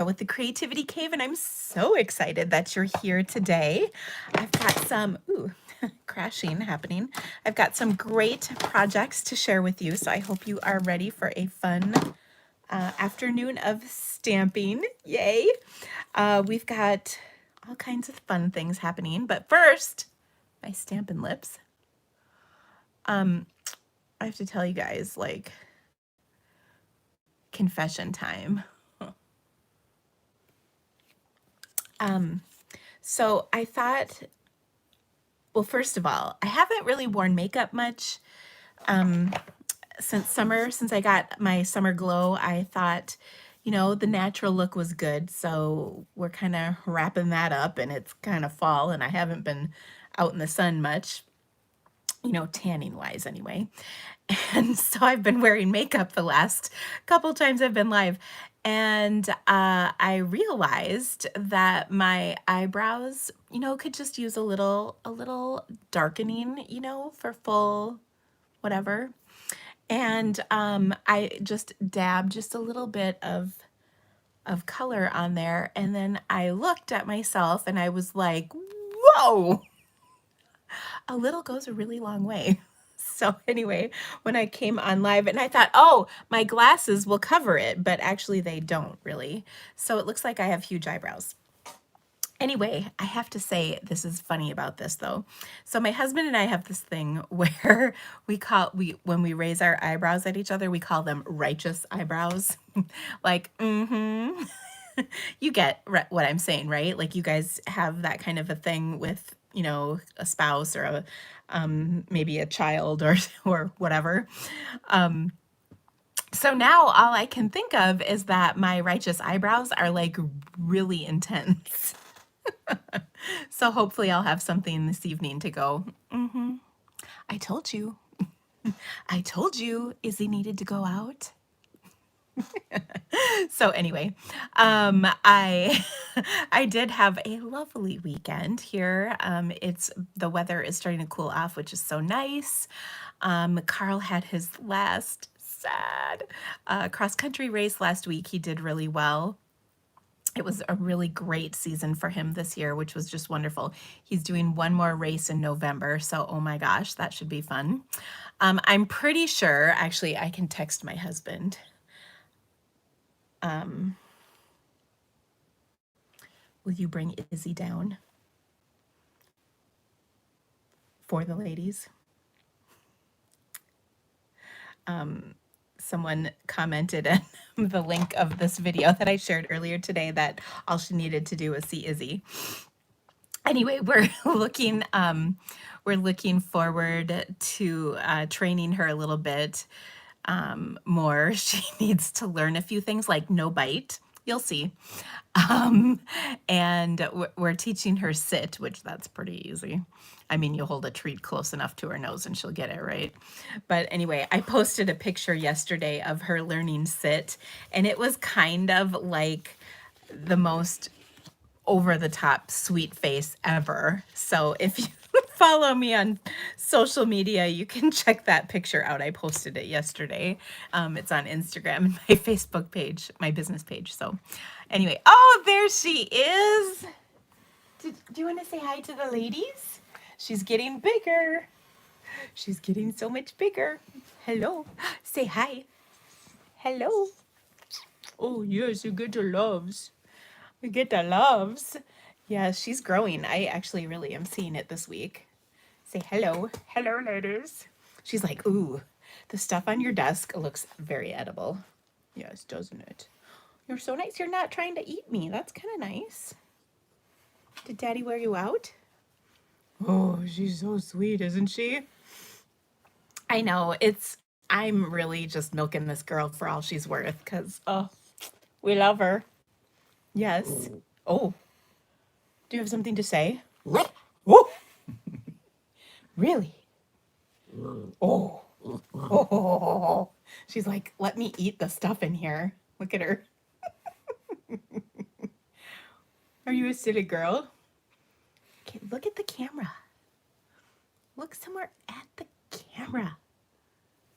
with the Creativity Cave, and I'm so excited that you're here today. I've got some, crashing happening. I've got some great projects to share with you, so I hope you are ready for a fun afternoon of stamping. Yay! We've got all kinds of fun things happening, but first, my Stampin' Lips. I have to tell you guys, like, confession time. So I thought, well, first of all, I haven't really worn makeup much since summer. Since I got my summer glow, I thought, the natural look was good. So we're kind of wrapping that up, and it's kind of fall, and I haven't been out in the sun much, tanning wise anyway. And so I've been wearing makeup the last couple times I've been live. And I realized that my eyebrows, could just use a little darkening, for full whatever. And I just dabbed just a little bit of color on there. And then I looked at myself and I was like, whoa, a little goes a really long way. So anyway, when I came on live and I thought, oh, my glasses will cover it, but actually they don't really. So it looks like I have huge eyebrows. Anyway, I have to say, this is funny about this though. So my husband and I have this thing where when we raise our eyebrows at each other, we call them righteous eyebrows. Like, you get what I'm saying, right? Like you guys have that kind of a thing with, a spouse or maybe a child or whatever. So now all I can think of is that my righteous eyebrows are like really intense. So hopefully I'll have something this evening to go, I told you. I told you Izzy needed to go out. So anyway, I I did have a lovely weekend here. The weather is starting to cool off, which is so nice. Carl had his last sad cross country race last week. He did really well. It was a really great season for him this year, which was just wonderful. He's doing one more race in November, so oh my gosh, that should be fun. I'm pretty sure, actually, I can text my husband. Will you bring Izzy down for the ladies? Someone commented in the link of this video that I shared earlier today that all she needed to do was see Izzy. Anyway, we're looking forward to training her a little bit more. She needs to learn a few things like no bite. You'll see. And we're teaching her sit, which that's pretty easy. I mean, you hold a treat close enough to her nose and she'll get it right. But anyway, I posted a picture yesterday of her learning sit, and it was kind of like the most over the top sweet face ever. So if you follow me on social media, you can check that picture out. I posted it yesterday. It's on Instagram and my Facebook page, my business page. So anyway, oh, there she is. Do you want to say hi to the ladies? She's getting bigger. She's getting so much bigger. Hello. Say hi. Hello. Oh, yes, you get the loves. We get the loves. Yeah, she's growing. I actually really am seeing it this week. Say hello. Hello, ladies. She's like, ooh, the stuff on your desk looks very edible. Yes, doesn't it? You're so nice. You're not trying to eat me. That's kind of nice. Did Daddy wear you out? Oh, she's so sweet, isn't she? I know. I'm really just milking this girl for all she's worth because, oh, we love her. Yes. Oh, do you have something to say? Oh, really? Oh. Oh. She's like, let me eat the stuff in here. Look at her. Are you a silly girl? Okay, look at the camera. Look somewhere at the camera.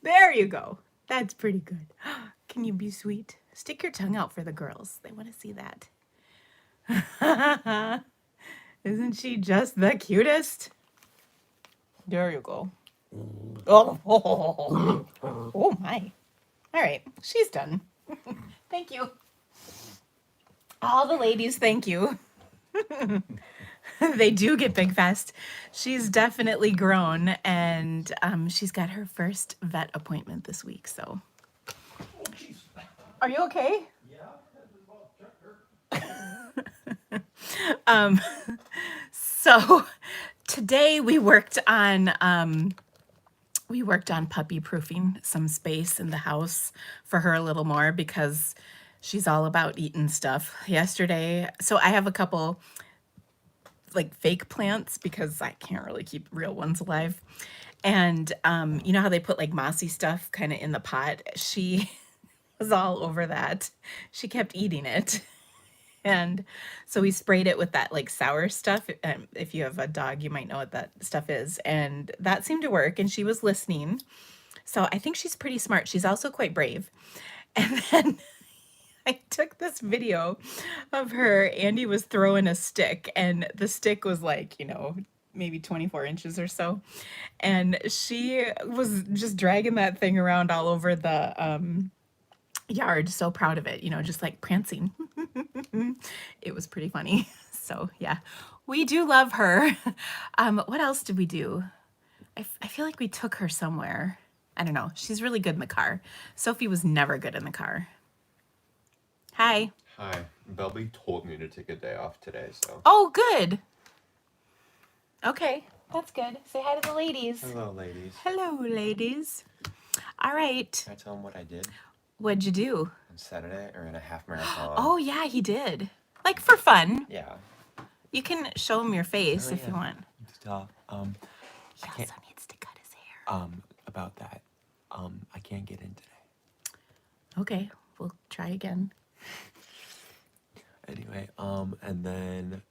There you go. That's pretty good. Can you be sweet? Stick your tongue out for the girls. They want to see that. Isn't she just the cutest? There you go. Oh, oh my. All right, she's done. Thank you. All the ladies, thank you. They do get big fast. She's definitely grown, and she's got her first vet appointment this week. So, are you okay? So today we worked on puppy proofing some space in the house for her a little more because she's all about eating stuff. Yesterday, so I have a couple like fake plants because I can't really keep real ones alive. And you know how they put like mossy stuff kind of in the pot? She was all over that. She kept eating it. And so we sprayed it with that like sour stuff. If you have a dog, you might know what that stuff is. And that seemed to work. And she was listening. So I think she's pretty smart. She's also quite brave. And then I took this video of her. Andy was throwing a stick, and the stick was like, you know, maybe 24 inches or so. And she was just dragging that thing around all over the yard, so proud of it, you know, just like prancing. It was pretty funny. So yeah, we do love her. What else did we do? I feel like we took her somewhere. I don't know. She's really good in the car. Sophie was never good in the car. Hi. Hi. Belby told me to take a day off today, so. Oh, good. Okay, that's good. Say hi to the ladies. Hello, ladies. Hello, ladies. All right. Can I tell them what I did What'd you do? on Saturday? I ran a half marathon. Oh, yeah, he did. Like for fun. Yeah. You can show him your face if you want. Stop. He also needs to cut his hair. About that. I can't get in today. Okay, we'll try again. Anyway, and then,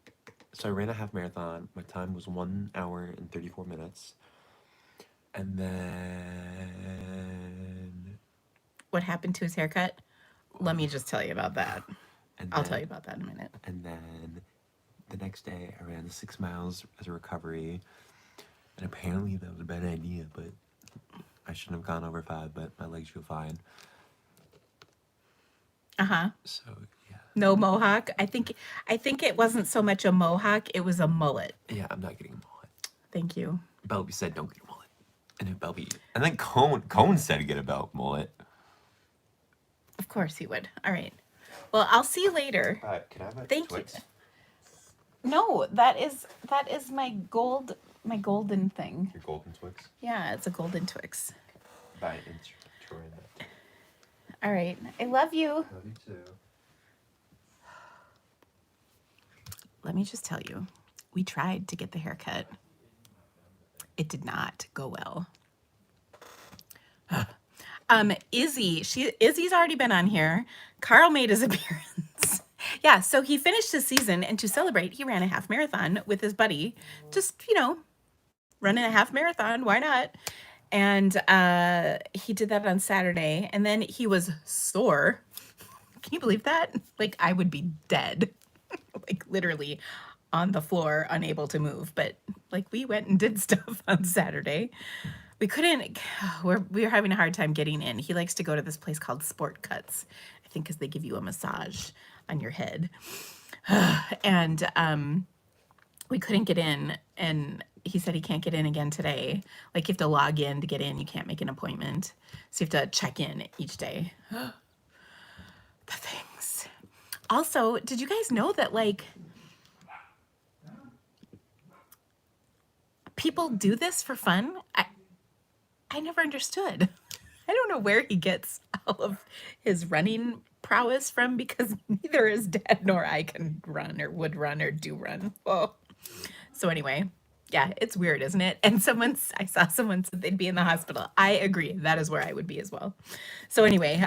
so I ran a half marathon. My time was 1 hour and 34 minutes. And then, What happened to his haircut? Let me just tell you about that. and I'll then, tell you about that in a minute. And then the next day I ran 6 miles as a recovery. And apparently that was a bad idea, but I shouldn't have gone over 5, but my legs feel fine. Uh-huh. So, yeah. No mohawk. I think it wasn't so much a mohawk, it was a mullet. Yeah, I'm not getting a mullet. Thank you. Belby said don't get a mullet. And then and then Cone said to get a mullet. Of course he would. All right. Well, I'll see you later. Alright, can I have a Thank Twix? you. No, that is my golden thing. Your golden Twix? Yeah, it's a golden Twix. Buy an inch. That. All right. I love you. Love you too. Let me just tell you, we tried to get the haircut. It did not go well. Izzy's already been on here. Carl made his appearance. Yeah, so he finished his season, and to celebrate, he ran a half marathon with his buddy. Just, you know, running a half marathon, why not? And he did that on Saturday, and then he was sore. Can you believe that? Like, I would be dead. Like, literally on the floor, unable to move. But, like, we went and did stuff on Saturday. We couldn't, we were having a hard time getting in. He likes to go to this place called Sport Cuts, I think because they give you a massage on your head. And we couldn't get in, and he said he can't get in again today. Like, you have to log in to get in. You can't make an appointment. So you have to check in each day. The things. Also, did you guys know that, like, people do this for fun? I never understood. I don't know where he gets all of his running prowess from, because neither his dad nor I can run or would run or do run. Oh. So anyway, yeah, it's weird, isn't it? And I saw someone said they'd be in the hospital. I agree. That is where I would be as well. So anyway,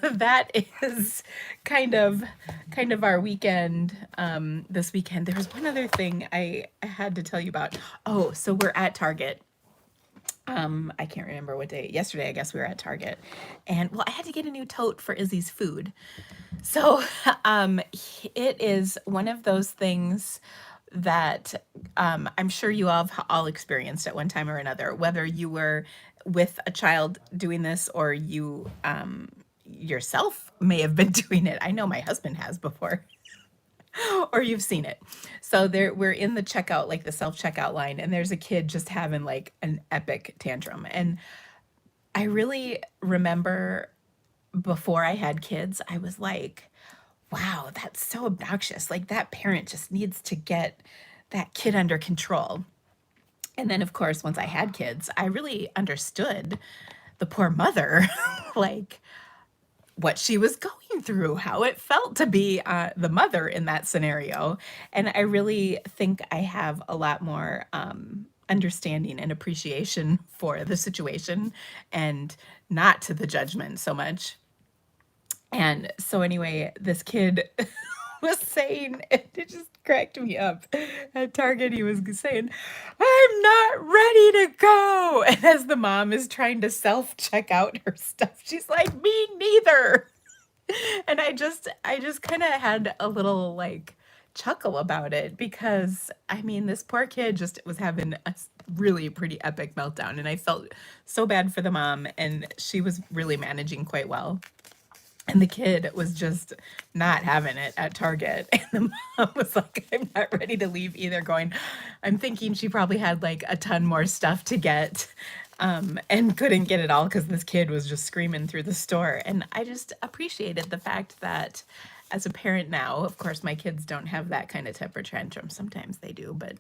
that is kind of our weekend. This weekend, there was one other thing I had to tell you about. Oh, so we're at Target. I can't remember what day. Yesterday, I guess we were at Target, and well, I had to get a new tote for Izzy's food. So, it is one of those things that I'm sure you all have all experienced at one time or another, whether you were with a child doing this or you yourself may have been doing it. I know my husband has before, or you've seen it. So there, we're in the checkout, like the self checkout line, and there's a kid just having like an epic tantrum. And I really remember before I had kids, I was like, wow, that's so obnoxious. Like that parent just needs to get that kid under control. And then, of course, once I had kids, I really understood the poor mother, like what she was going through, how it felt to be the mother in that scenario. And I really think I have a lot more understanding and appreciation for the situation and not to the judgment so much. And so anyway, this kid was saying, it just cracked me up. At Target, he was saying, I'm not ready to go. And as the mom is trying to self-check out her stuff, she's like, me neither. And I just kind of had a little like chuckle about it because I mean, this poor kid just was having a really pretty epic meltdown. And I felt so bad for the mom, and she was really managing quite well. And the kid was just not having it at Target. And the mom was like, I'm not ready to leave either, going, I'm thinking she probably had like a ton more stuff to get and couldn't get it all because this kid was just screaming through the store. And I just appreciated the fact that as a parent now, of course, my kids don't have that kind of temper tantrum. Sometimes they do, but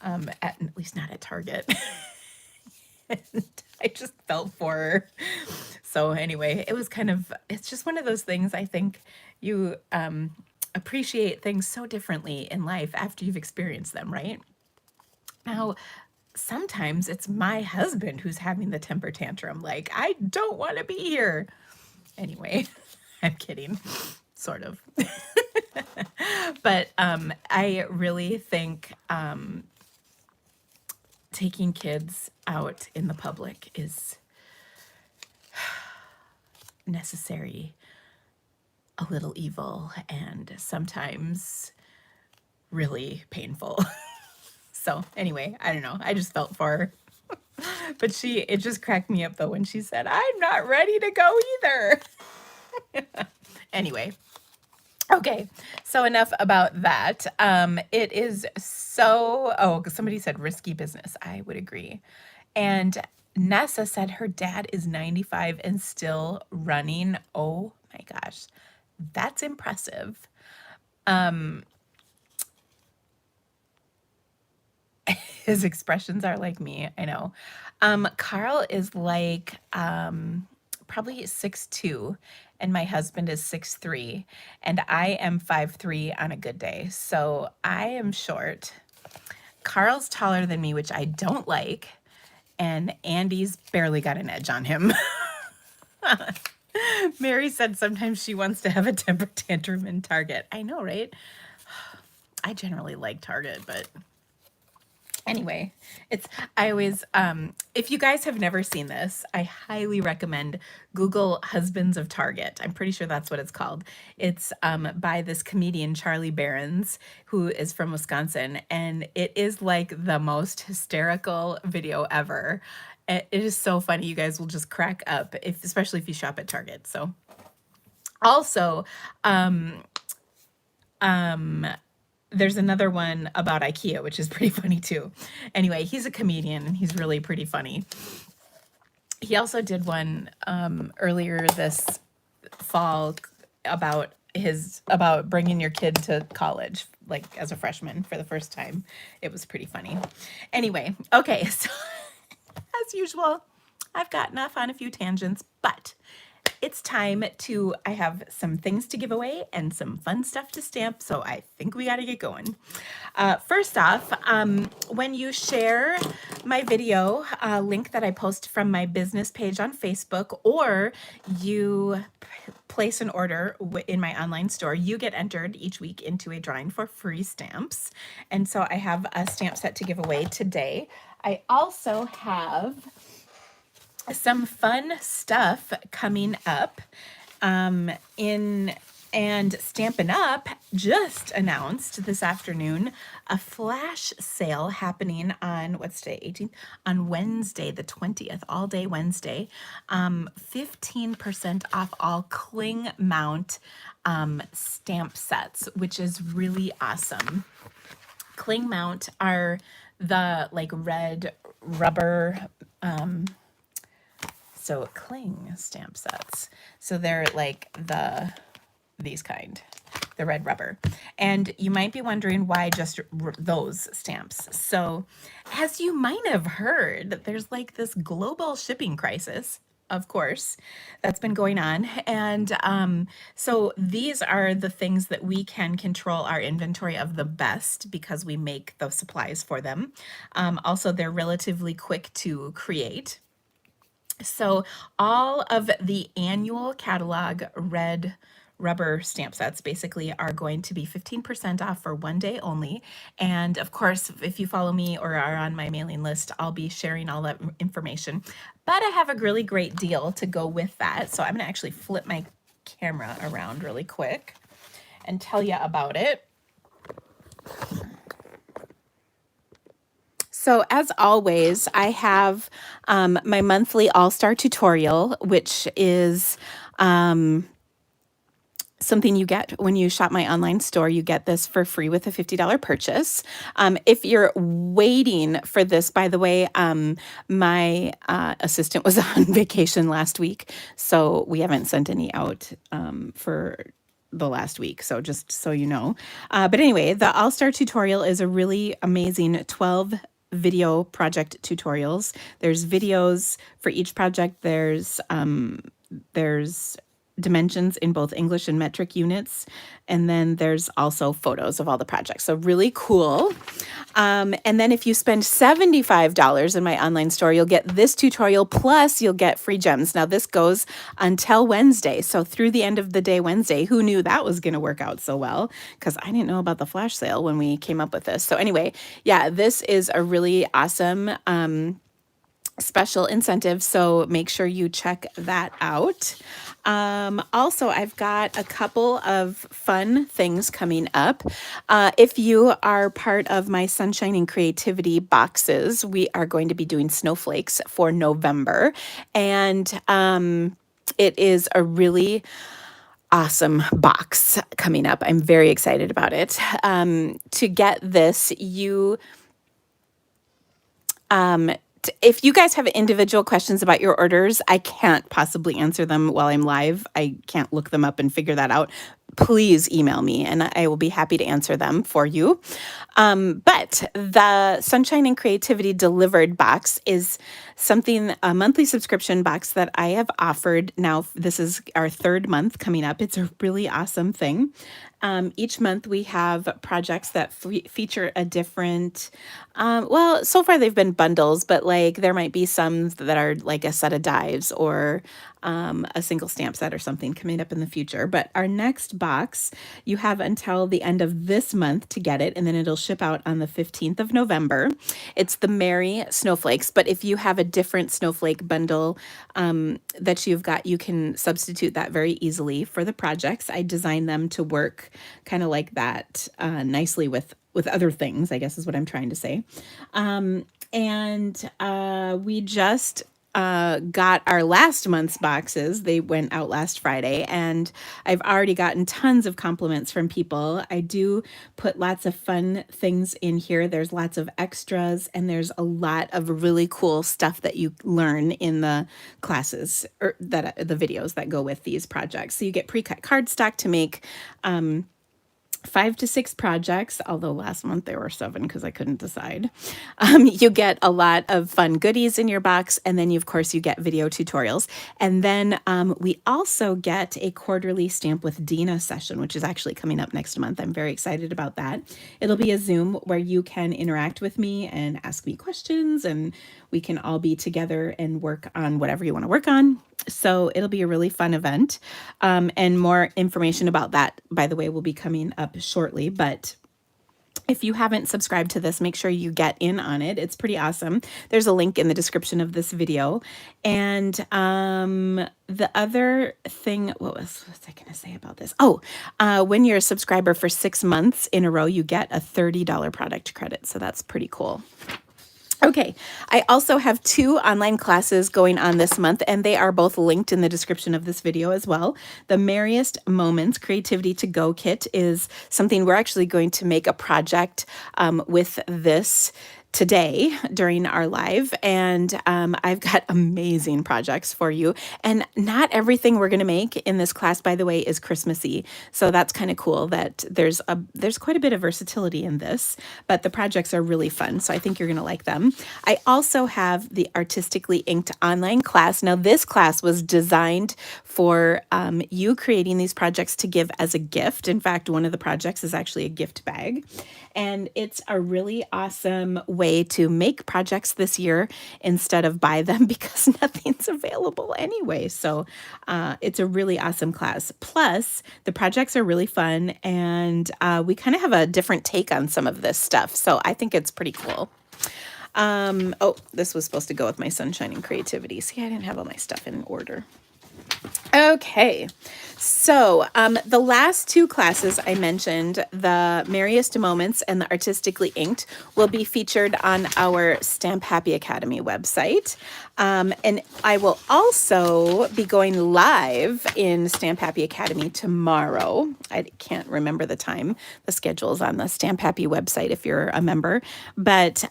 at least not at Target. And I just felt for her. So anyway, it was kind of, it's just one of those things. I think you appreciate things so differently in life after you've experienced them, right? Now, sometimes it's my husband who's having the temper tantrum. Like, I don't want to be here. Anyway, I'm kidding, sort of. But I really think taking kids out in the public is necessary, a little evil, and sometimes really painful. So anyway, I don't know. I just felt for her. But it just cracked me up though when she said, I'm not ready to go either. Anyway, okay, so enough about that. It is so, oh, somebody said risky business. I would agree. And Nessa said her dad is 95 and still running. Oh my gosh, that's impressive. His expressions are like me, I know. Carl is like probably 6'2", and my husband is 6'3", and I am 5'3" on a good day. So I am short. Carl's taller than me, which I don't like, and Andy's barely got an edge on him. Mary said sometimes she wants to have a temper tantrum in Target. I know, right? I generally like Target, but anyway, I always, if you guys have never seen this, I highly recommend Google Husbands of Target. I'm pretty sure that's what it's called. It's by this comedian, Charlie Barons, who is from Wisconsin. And it is like the most hysterical video ever. It is so funny. You guys will just crack up, especially if you shop at Target. So also, there's another one about IKEA, which is pretty funny too. Anyway, he's a comedian and he's really pretty funny. He also did one earlier this fall about bringing your kid to college, like as a freshman for the first time. It was pretty funny. Anyway, okay, so as usual, I've gotten off on a few tangents, but it's time to, I have some things to give away and some fun stuff to stamp, so I think we got to get going. First off, when you share my video, link that I post from my business page on Facebook, or you place an order in my online store, you get entered each week into a drawing for free stamps. And so I have a stamp set to give away today. I also have some fun stuff coming up in and Stampin' Up just announced this afternoon a flash sale happening on what's today, 18th, on Wednesday, the 20th, all day Wednesday. 15% off all cling mount stamp sets, which is really awesome. Cling mount are the like red rubber so cling stamp sets. So they're like these kind, the red rubber. And you might be wondering why just those stamps. So as you might have heard, there's like this global shipping crisis, of course, that's been going on. And so these are the things that we can control our inventory of the best because we make the supplies for them. Also, they're relatively quick to create. So all of the annual catalog red rubber stamp sets basically are going to be 15% off for one day only. And of course, if you follow me or are on my mailing list, I'll be sharing all that information. But I have a really great deal to go with that. So I'm going to actually flip my camera around really quick and tell you about it. So as always, I have my monthly All-Star tutorial, which is something you get when you shop my online store. You get this for free with a $50 purchase. If you're waiting for this, by the way, my assistant was on vacation last week, so we haven't sent any out for the last week. So just so you know. But anyway, the All-Star tutorial is a really amazing 12 video project tutorials. There's videos for each project. There's dimensions in both English and metric units. And then there's also photos of all the projects. So really cool. And then if you spend $75 in my online store, you'll get this tutorial plus you'll get free gems. Now this goes until Wednesday. So through the end of the day Wednesday, who knew that was going to work out so well? Because I didn't know about the flash sale when we came up with this. So anyway, yeah, this is a really awesome special incentive. So make sure you check that out. Also, I've got a couple of fun things coming up. If you are part of my Sunshine and Creativity boxes, we are going to be doing snowflakes for November. And it is a really awesome box coming up. I'm very excited about it. To get this, if you guys have individual questions about your orders, I can't possibly answer them while I'm live. I can't look them up and figure that out. Please email me and I will be happy to answer them for you. But the Sunshine and Creativity Delivered box is a monthly subscription box that I have offered. Now, this is our third month coming up. It's a really awesome thing. Each month we have projects that feature a different, well, so far they've been bundles, but like there might be some that are like a set of dies or a single stamp set or something coming up in the future. But our next box, you have until the end of this month to get it, and then it'll ship out on the 15th of November. It's the Merry Snowflakes, but if you have a different snowflake bundle that you've got, you can substitute that very easily for the projects. I designed them to work kind of like that nicely with other things, I guess is what I'm trying to say. And we just got our last month's boxes. They went out last Friday, and I've already gotten tons of compliments from people. I do put lots of fun things in here. There's lots of extras, and there's a lot of really cool stuff that you learn in the classes or that the videos that go with these projects. So you get pre-cut cardstock to make 5 to 6 projects, although last month there were 7 because I couldn't decide. You get a lot of fun goodies in your box, and then of course you get video tutorials. And then we also get a quarterly Stamp with Dina session, which is actually coming up next month. I'm very excited about that. It'll be a Zoom where you can interact with me and ask me questions, and we can all be together and work on whatever you want to work on. So it'll be a really fun event. And more information about that, by the way, will be coming up shortly. But If you haven't subscribed to this, make sure you get in on it. It's pretty awesome. There's a link in the description of this video. And the other thing, what was I going to say about this? Oh, when you're a subscriber for 6 months in a row, you get a $30 product credit. So that's pretty cool. Okay, I also have 2 online classes going on this month, and they are both linked in the description of this video as well. The Merriest Moments Creativity to Go Kit is something we're actually going to make a project with this today during our live, and I've got amazing projects for you. And not everything we're going to make in this class, by the way, is Christmassy. So that's kind of cool that there's quite a bit of versatility in this, but the projects are really fun. So I think you're going to like them. I also have the Artistically Inked online class. Now this class was designed for you creating these projects to give as a gift. In fact, one of the projects is actually a gift bag. And it's a really awesome way to make projects this year instead of buy them because nothing's available anyway. So it's a really awesome class. Plus, the projects are really fun and we kind of have a different take on some of this stuff. So I think it's pretty cool. Oh, this was supposed to go with my sunshine and creativity. See, I didn't have all my stuff in order. Okay, so the last 2 classes I mentioned, the Merriest Moments and the Artistically Inked, will be featured on our Stamp Happy Academy website. And I will also be going live in Stamp Happy Academy tomorrow. I can't remember the time. The schedule is on the Stamp Happy website if you're a member. But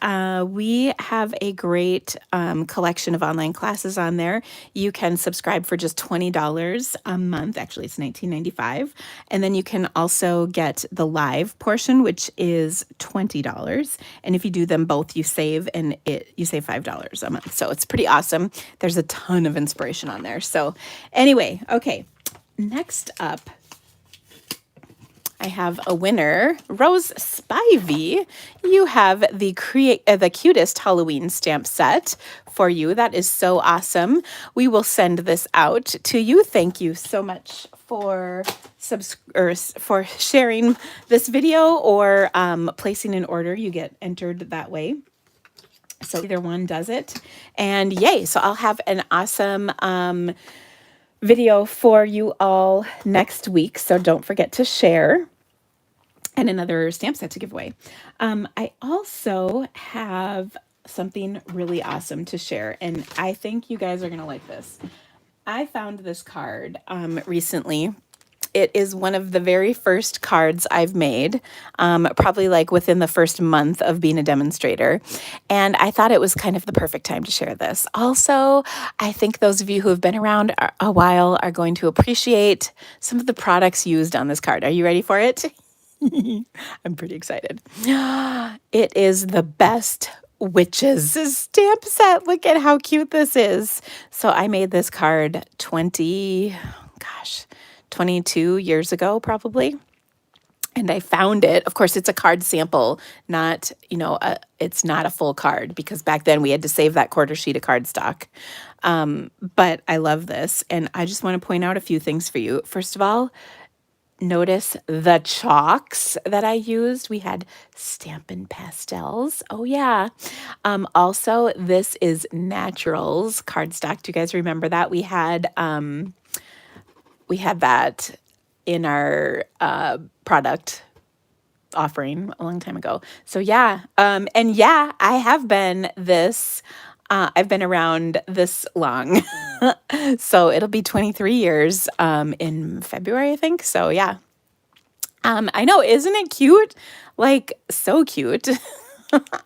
we have a great collection of online classes on there. You can subscribe for just $20 a month. Actually, it's $19.95. And then you can also get the live portion, which is $20. And if you do them both, you save $5 a month. So it's pretty awesome. There's a ton of inspiration on there. So anyway, okay. Next up, I have a winner, Rose Spivey. You have the cutest Halloween stamp set for you. That is so awesome. We will send this out to you. Thank you so much for sharing this video or placing an order. You get entered that way. So either one does it. And yay. So I'll have an awesome video for you all next week. So don't forget to share. And another stamp set to give away. I also have something really awesome to share. And I think you guys are going to like this. I found this card recently. It is one of the very first cards I've made, probably like within the first month of being a demonstrator. And I thought it was kind of the perfect time to share this. Also, I think those of you who have been around a while are going to appreciate some of the products used on this card. Are you ready for it? I'm pretty excited. It is the Best Witches stamp set. Look at how cute this is. So I made this card 22 years ago, probably. And I found it. Of course, it's a card sample, not, it's not a full card because back then we had to save that quarter sheet of cardstock. But I love this. And I just want to point out a few things for you. First of all, notice the chalks that I used. We had Stampin' Pastels. Oh, yeah. Also, this is Naturals cardstock. Do you guys remember that? We had that in our product offering a long time ago. So yeah, and yeah, I have been this, I've been around this long. So it'll be 23 years in February, I think. So yeah. I know, isn't it cute? Like, so cute.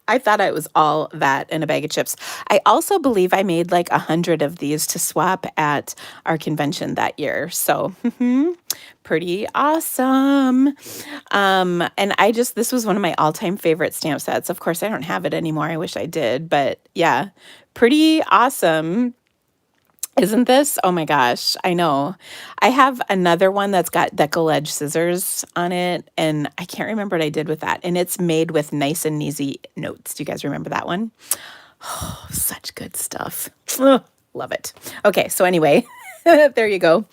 I thought it was all that and a bag of chips. I also believe I made like 100 of these to swap at our convention that year. So pretty awesome. And this was one of my all-time favorite stamp sets. Of course, I don't have it anymore. I wish I did, but yeah, pretty awesome. Isn't this? Oh my gosh, I know. I have another one that's got deckle edge scissors on it, and I can't remember what I did with that. And it's made with Nice and Easy notes. Do you guys remember that one? Oh, such good stuff. Ugh, love it. Okay, so anyway, there you go.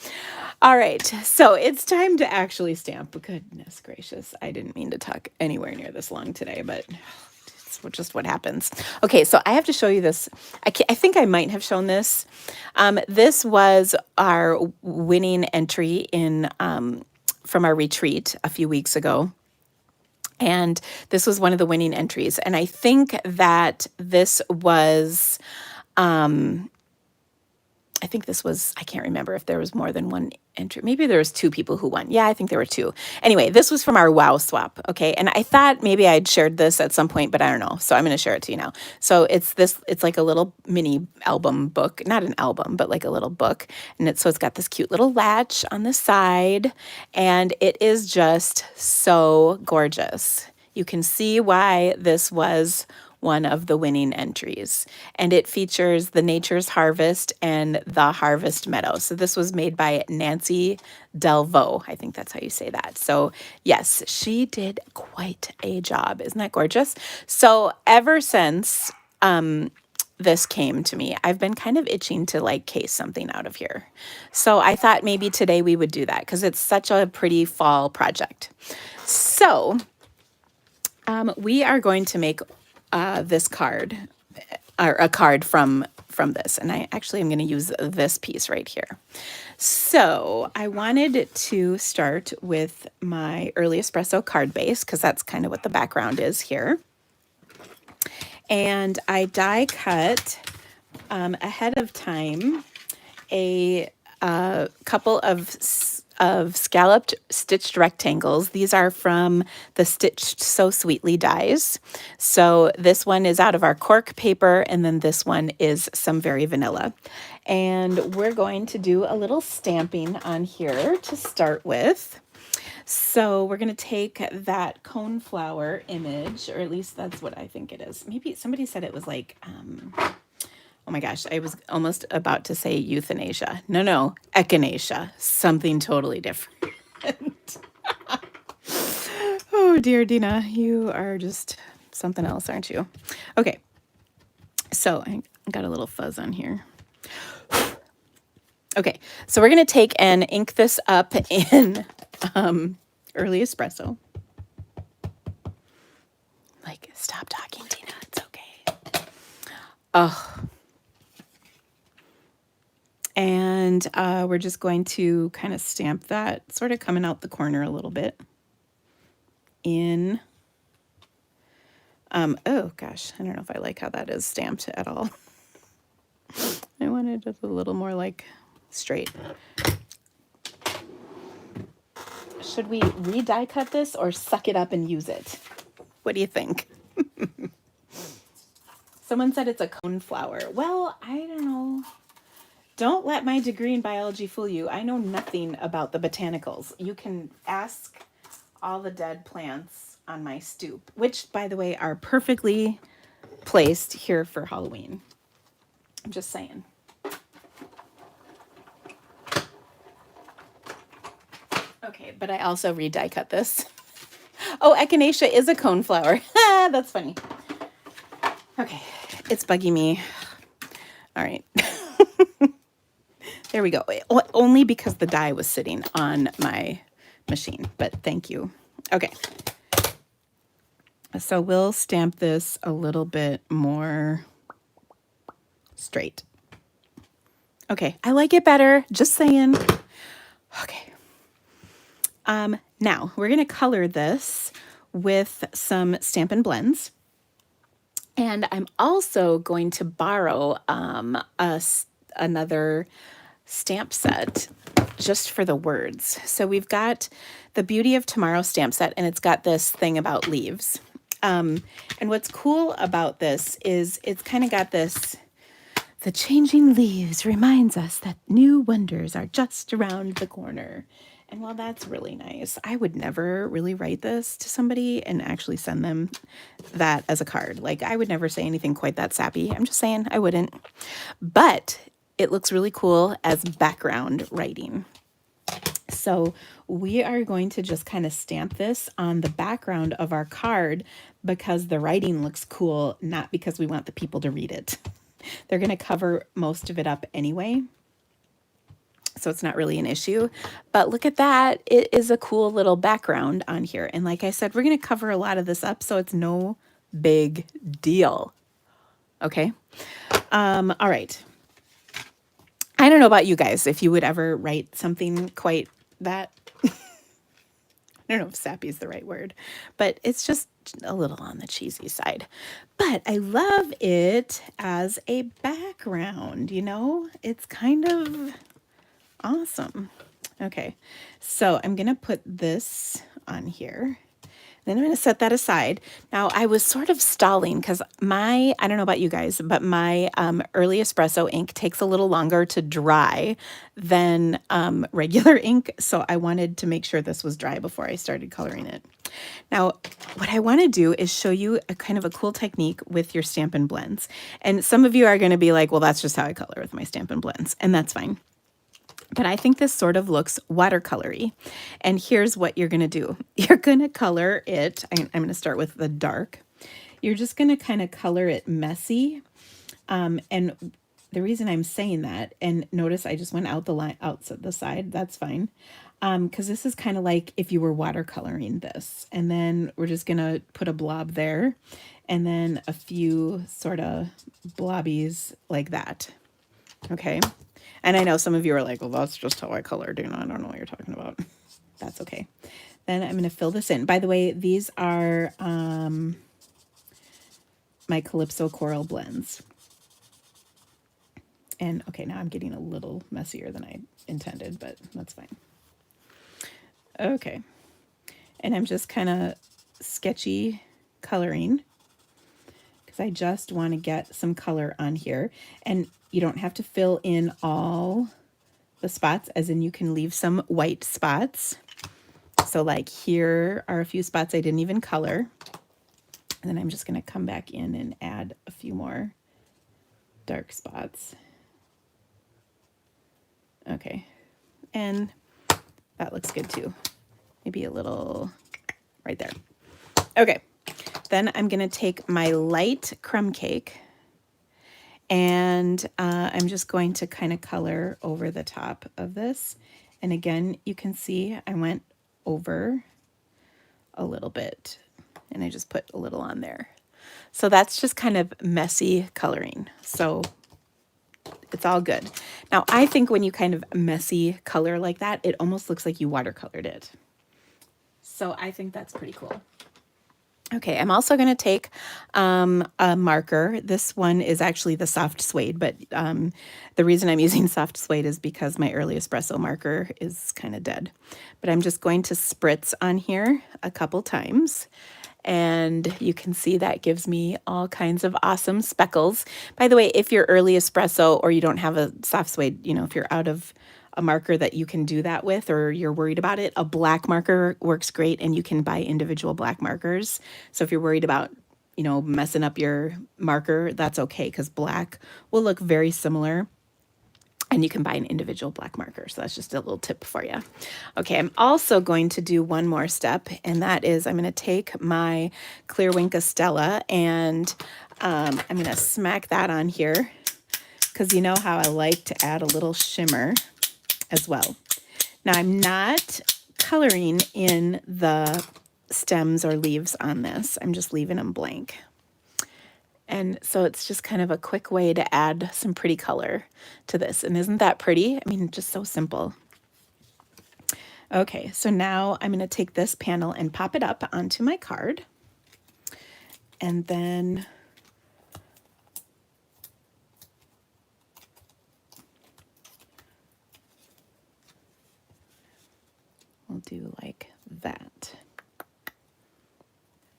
All right, so it's time to actually stamp. Goodness gracious, I didn't mean to talk anywhere near this long today, but it's just what happens. Okay, so I have to show you this. I think I might have shown this. This was our winning entry in from our retreat a few weeks ago. And this was one of the winning entries. And I think that this was I think this was, I can't remember if there was more than one entry. Maybe there was two people who won. Yeah, I think there were two. Anyway, this was from our WOW swap. Okay. And I thought maybe I'd shared this at some point, but I don't know. So I'm going to share it to you now. So it's like a little mini album book, not an album, but like a little book. And so it's got this cute little latch on the side, and it is just so gorgeous. You can see why this was one of the winning entries. And it features the Nature's Harvest and the Harvest Meadow. So this was made by Nancy Delvaux. I think that's how you say that. So yes, she did quite a job. Isn't that gorgeous? So ever since this came to me, I've been kind of itching to like case something out of here. So I thought maybe today we would do that because it's such a pretty fall project. So we are going to make this card, or a card from this. And I actually am going to use this piece right here. So I wanted to start with my Early Espresso card base because that's kind of what the background is here. And I die cut ahead of time a couple of scalloped stitched rectangles. These are from the Stitched So Sweetly dies. So this one is out of our cork paper, and then this one is some very vanilla. And we're going to do a little stamping on here to start with. So we're going to take that coneflower image, or at least that's what I think it is. Maybe somebody said it was like, oh my gosh, I was almost about to say euthanasia. No, echinacea, something totally different. Oh dear, Dina, you are just something else, aren't you? Okay, so I got a little fuzz on here. Okay, so we're gonna take and ink this up in Early Espresso. Like, stop talking, Dina, it's okay. Oh. And we're just going to kind of stamp that, sort of coming out the corner a little bit. In, oh gosh, I don't know if I like how that is stamped at all. I wanted it a little more like straight. Should we re-die cut this or suck it up and use it? What do you think? Someone said it's a coneflower. Well, I don't know. Don't let my degree in biology fool you. I know nothing about the botanicals. You can ask all the dead plants on my stoop, which, by the way, are perfectly placed here for Halloween. I'm just saying. Okay, but I also re-die cut this. Oh, echinacea is a coneflower. That's funny. Okay, it's bugging me. All right. There we go. Only because the die was sitting on my machine, but thank you. Okay. So we'll stamp this a little bit more straight. Okay, I like it better, just saying. Okay. Now we're gonna color this with some Stampin' Blends. And I'm also going to borrow another stamp set just for the words. So we've got the Beauty of Tomorrow stamp set, and it's got this thing about leaves. And what's cool about this is it's kind of got this, the changing leaves reminds us that new wonders are just around the corner. And while that's really nice, I would never really write this to somebody and actually send them that as a card. Like, I would never say anything quite that sappy. I'm just saying I wouldn't. But it looks really cool as background writing. So we are going to just kind of stamp this on the background of our card because the writing looks cool, not because we want the people to read it. They're going to cover most of it up anyway. so it's not really an issue. But look at that. It is a cool little background on here. And like I said, we're going to cover a lot of this up, so it's no big deal. Okay. All right. I don't know about you guys, if you would ever write something quite that, I don't know if sappy is the right word, but it's just a little on the cheesy side. But I love it as a background, you know? It's kind of awesome. Okay, so I'm gonna put this on here. Then I'm going to set that aside. Now, I was sort of stalling because I don't know about you guys, but my early espresso ink takes a little longer to dry than regular ink. So I wanted to make sure this was dry before I started coloring it. Now, what I want to do is show you a kind of a cool technique with your Stampin' Blends. And some of you are going to be like, well, that's just how I color with my Stampin' Blends. And that's fine. But I think this sort of looks watercolory. And here's what you're going to do. You're going to color it. I'm going to start with the dark. You're just going to kind of color it messy. And the reason I'm saying that, and notice I just went out the line, out the side. That's fine. Because this is kind of like if you were watercoloring this. And then we're just going to put a blob there. And then a few sort of blobbies like that. Okay. And I know some of you are like, well, that's just how I colored. You know, I don't know what you're talking about. That's okay. Then I'm going to fill this in. By the way, these are my Calypso Coral blends. And okay, now I'm getting a little messier than I intended, but that's fine. Okay. And I'm just kind of sketchy coloring because I just want to get some color on here. And you don't have to fill in all the spots, as in you can leave some white spots. So like here are a few spots I didn't even color. And then I'm just going to come back in and add a few more dark spots. Okay. And that looks good too. Maybe a little right there. Okay. Then I'm going to take my light crumb cake and I'm just going to kind of color over the top of this. And again, you can see I went over a little bit and I just put a little on there. So that's just kind of messy coloring. So it's all good. Now, I think when you kind of messy color like that, it almost looks like you watercolored it. So I think that's pretty cool. Okay, I'm also going to take a marker. This one is actually the soft suede, but the reason I'm using soft suede is because my early espresso marker is kind of dead. But I'm just going to spritz on here a couple times. And you can see that gives me all kinds of awesome speckles. By the way, if you're early espresso or you don't have a soft suede, you know, if you're out of a marker that you can do that with or you're worried about it, a black marker works great and you can buy individual black markers. So if you're worried about, you know, messing up your marker, that's okay because black will look very similar and you can buy an individual black marker. So that's just a little tip for you. Okay, I'm also going to do one more step, and that is I'm going to take my Clear Wink Stella and I'm going to smack that on here because you know how I like to add a little shimmer as well. Now I'm not coloring in the stems or leaves on this. I'm just leaving them blank. And so it's just kind of a quick way to add some pretty color to this. And isn't that pretty? I mean, just so simple. Okay, so now I'm going to take this panel and pop it up onto my card. And then we'll do like that.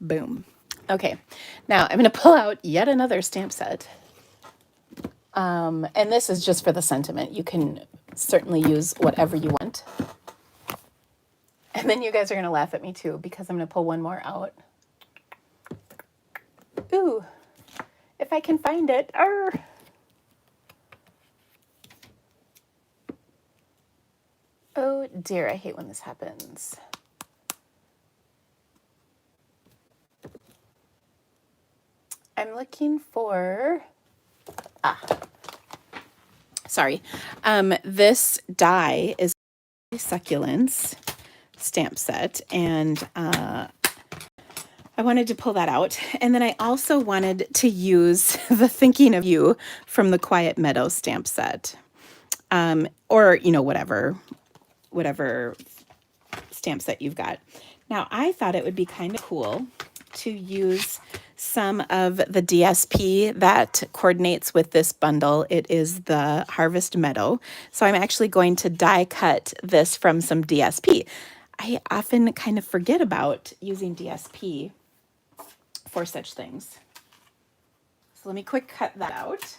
Boom. Okay, now I'm going to pull out yet another stamp set. And this is just for the sentiment. You can certainly use whatever you want. And then you guys are going to laugh at me too because I'm going to pull one more out. Ooh, if I can find it. Arr. Oh dear, I hate when this happens. I'm looking for, Sorry. This die is Succulents stamp set, and I wanted to pull that out. And then I also wanted to use the Thinking of You from the Quiet Meadow stamp set. Or, you know, whatever stamp set you've got. Now, I thought it would be kind of cool to use some of the DSP that coordinates with this bundle. It is the Harvest Meadow. So I'm actually going to die cut this from some DSP. I often kind of forget about using DSP for such things. So let me quick cut that out.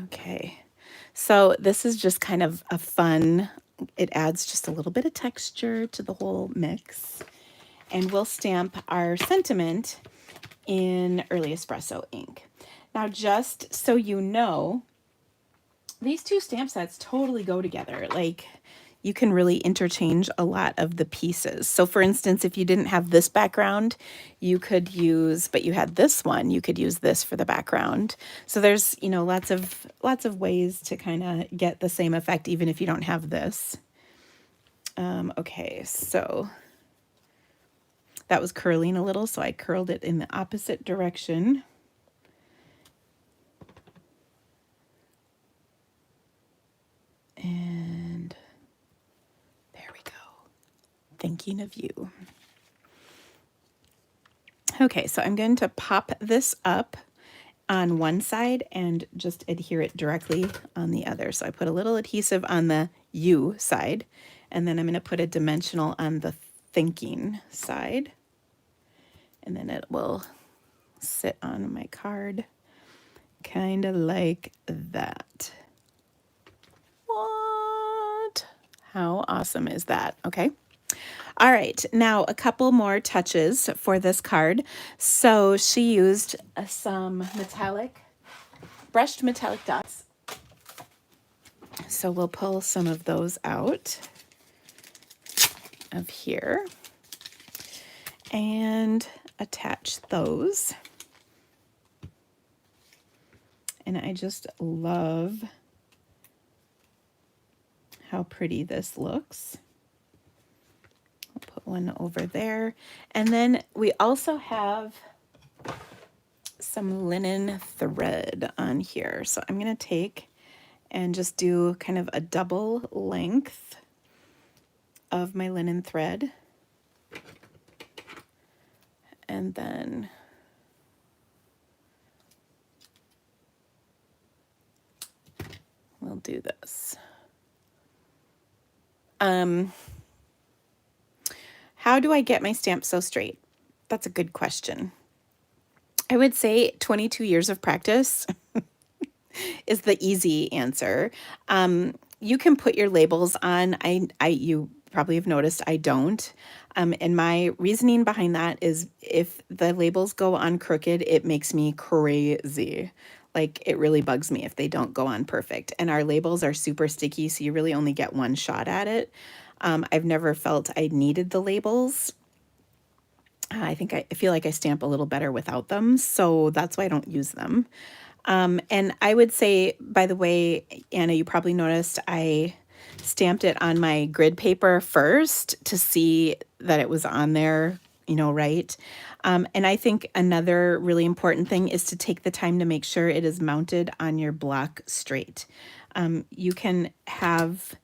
Okay, so this is just kind of a fun, it adds just a little bit of texture to the whole mix. And we'll stamp our sentiment in Early Espresso ink. Now, just so you know, these two stamp sets totally go together. Like, you can really interchange a lot of the pieces. So for instance, if you didn't have this background, you could use, but you had this one, you could use this for the background. So there's, you know, lots of ways to kind of get the same effect even if you don't have this. Okay, so that was curling a little, so I curled it in the opposite direction. And there we go. Thinking of You. Okay, so I'm going to pop this up on one side and just adhere it directly on the other. So I put a little adhesive on the U side, and then I'm going to put a dimensional on the Thinking side. And then it will sit on my card kind of like that. What? How awesome is that? Okay. All right, now a couple more touches for this card. So she used some brushed metallic dots. So we'll pull some of those out of here and attach those. And I just love how pretty this looks. I'll put one over there. And then we also have some linen thread on here. So I'm going to take and just do kind of a double length of my linen thread. And then we'll do this. How do I get my stamp so straight? That's a good question. I would say 22 years of practice is the easy answer. You can put your labels on. You probably have noticed I don't. And my reasoning behind that is if the labels go on crooked, it makes me crazy. Like, it really bugs me if they don't go on perfect. And our labels are super sticky, so you really only get one shot at it. I've never felt I needed the labels. I feel like I stamp a little better without them, so that's why I don't use them. And I would say, by the way, Anna, you probably noticed I stamped it on my grid paper first to see that it was on there, you know, right? And I think another really important thing is to take the time to make sure it is mounted on your block straight. You can have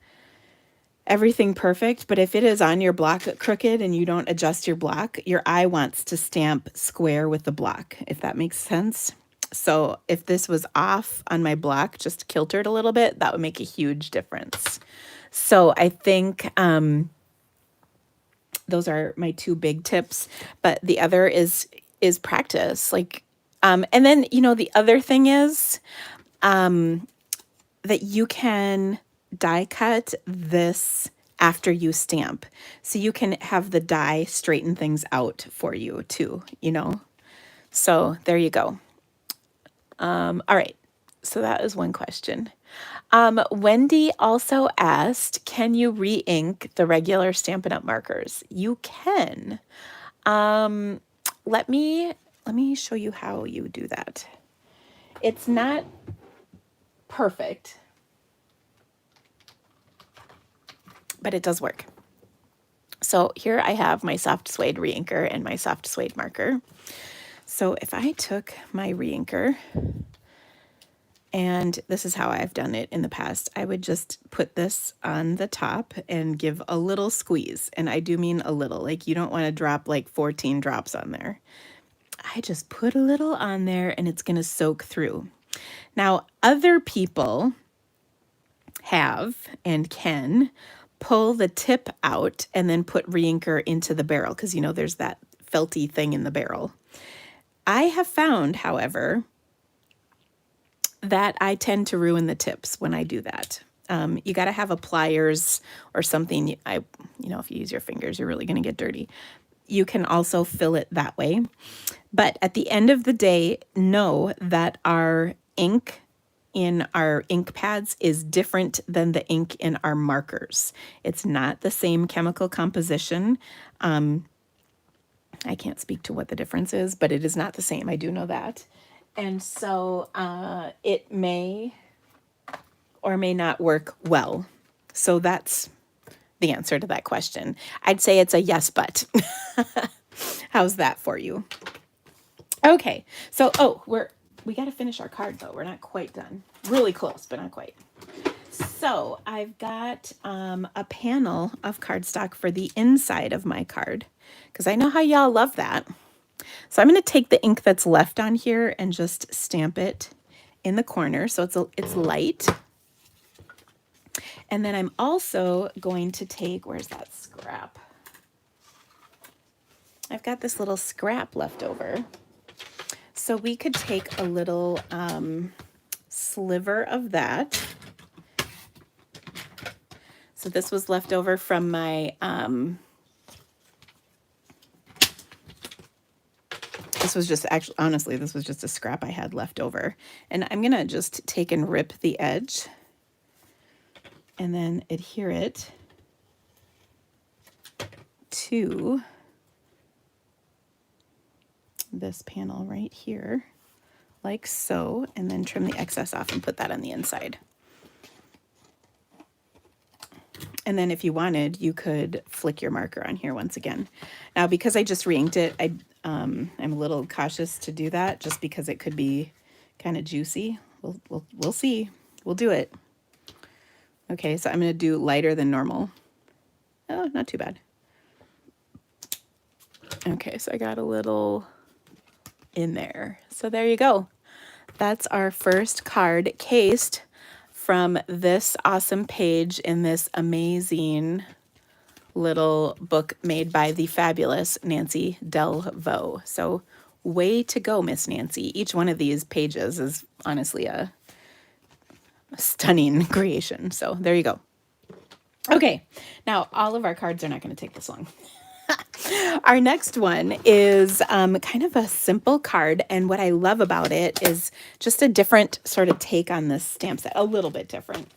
everything perfect, but if it is on your block crooked and you don't adjust your block, your eye wants to stamp square with the block, if that makes sense. So if this was off on my block, just kiltered a little bit, that would make a huge difference. So I think those are my two big tips, but the other is practice. Like, and then, you know, the other thing is that you can die cut this after you stamp. So you can have the die straighten things out for you too, you know? So there you go. All right. So that is one question. Wendy also asked, can you re-ink the regular Stampin' Up! Markers? You can. Let me show you how you do that. It's not perfect, but it does work. So here I have my soft suede re-inker and my soft suede marker. So if I took my re-inker, and this is how I've done it in the past, I would just put this on the top and give a little squeeze. And I do mean a little, like you don't want to drop like 14 drops on there. I just put a little on there and it's going to soak through. Now, other people have and can pull the tip out and then put re-inker into the barrel because, you know, there's that felty thing in the barrel. I have found, however, that I tend to ruin the tips when I do that. You got to have a pliers or something. You know, if you use your fingers, you're really going to get dirty. You can also fill it that way. But at the end of the day, know that our ink in our ink pads is different than the ink in our markers. It's not the same chemical composition. I can't speak to what the difference is, but it is not the same. I do know that. And so it may or may not work well. So that's the answer to that question. I'd say it's a yes, but. How's that for you? Okay, so, we got to finish our card though. We're not quite done. Really close, but not quite. So I've got a panel of cardstock for the inside of my card because I know how y'all love that. So I'm going to take the ink that's left on here and just stamp it in the corner so it's light. And then I'm also going to take, where's that scrap? I've got this little scrap left over. So we could take a little sliver of that. So this was left over from my, this was just actually, honestly, this was just a scrap I had left over. And I'm gonna just take and rip the edge and then adhere it to this panel right here, like so, and then trim the excess off and put that on the inside. And then if you wanted, you could flick your marker on here once again. Now, because I just re-inked it, I'm a little cautious to do that just because it could be kind of juicy. We'll see. We'll do it. Okay, so I'm going to do lighter than normal. Oh, not too bad. Okay, so I got a little in there. So there you go. That's our first card cased from this awesome page in this amazing little book made by the fabulous Nancy Delvaux. So way to go, Miss Nancy. Each one of these pages is honestly a stunning creation. So there you go. Okay, now all of our cards are not going to take this long. Our next one is kind of a simple card, and what I love about it is just a different sort of take on this stamp set, a little bit different.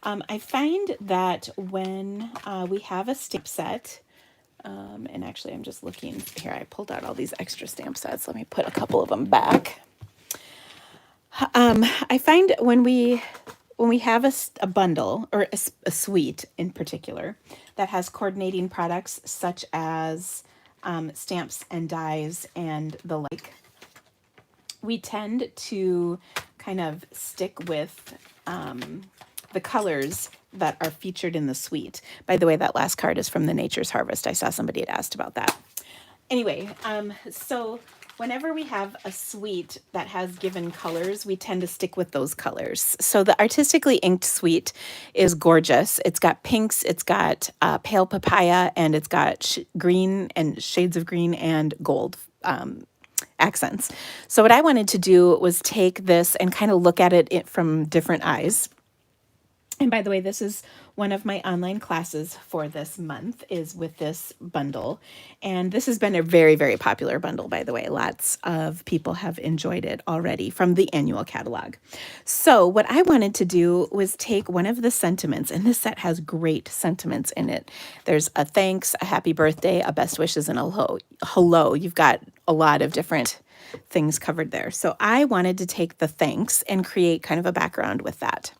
I find that when we have a stamp set, and actually I'm just looking here, I pulled out all these extra stamp sets. Let me put a couple of them back. I find when we have a bundle or a suite in particular that has coordinating products such as stamps and dies and the like, we tend to kind of stick with the colors that are featured in the suite. By the way, that last card is from the Nature's Harvest. I saw somebody had asked about that. Anyway, so whenever we have a suite that has given colors, we tend to stick with those colors. So the Artistically Inked suite is gorgeous. It's got pinks, it's got pale papaya, and it's got green and shades of green and gold accents. So what I wanted to do was take this and kind of look at it from different eyes. And by the way, this is one of my online classes for this month is with this bundle. And this has been a very, very popular bundle, by the way. Lots of people have enjoyed it already from the annual catalog. So what I wanted to do was take one of the sentiments, and this set has great sentiments in it. There's a thanks, a happy birthday, a best wishes, and a hello. Hello. You've got a lot of different things covered there. So I wanted to take the thanks and create kind of a background with that.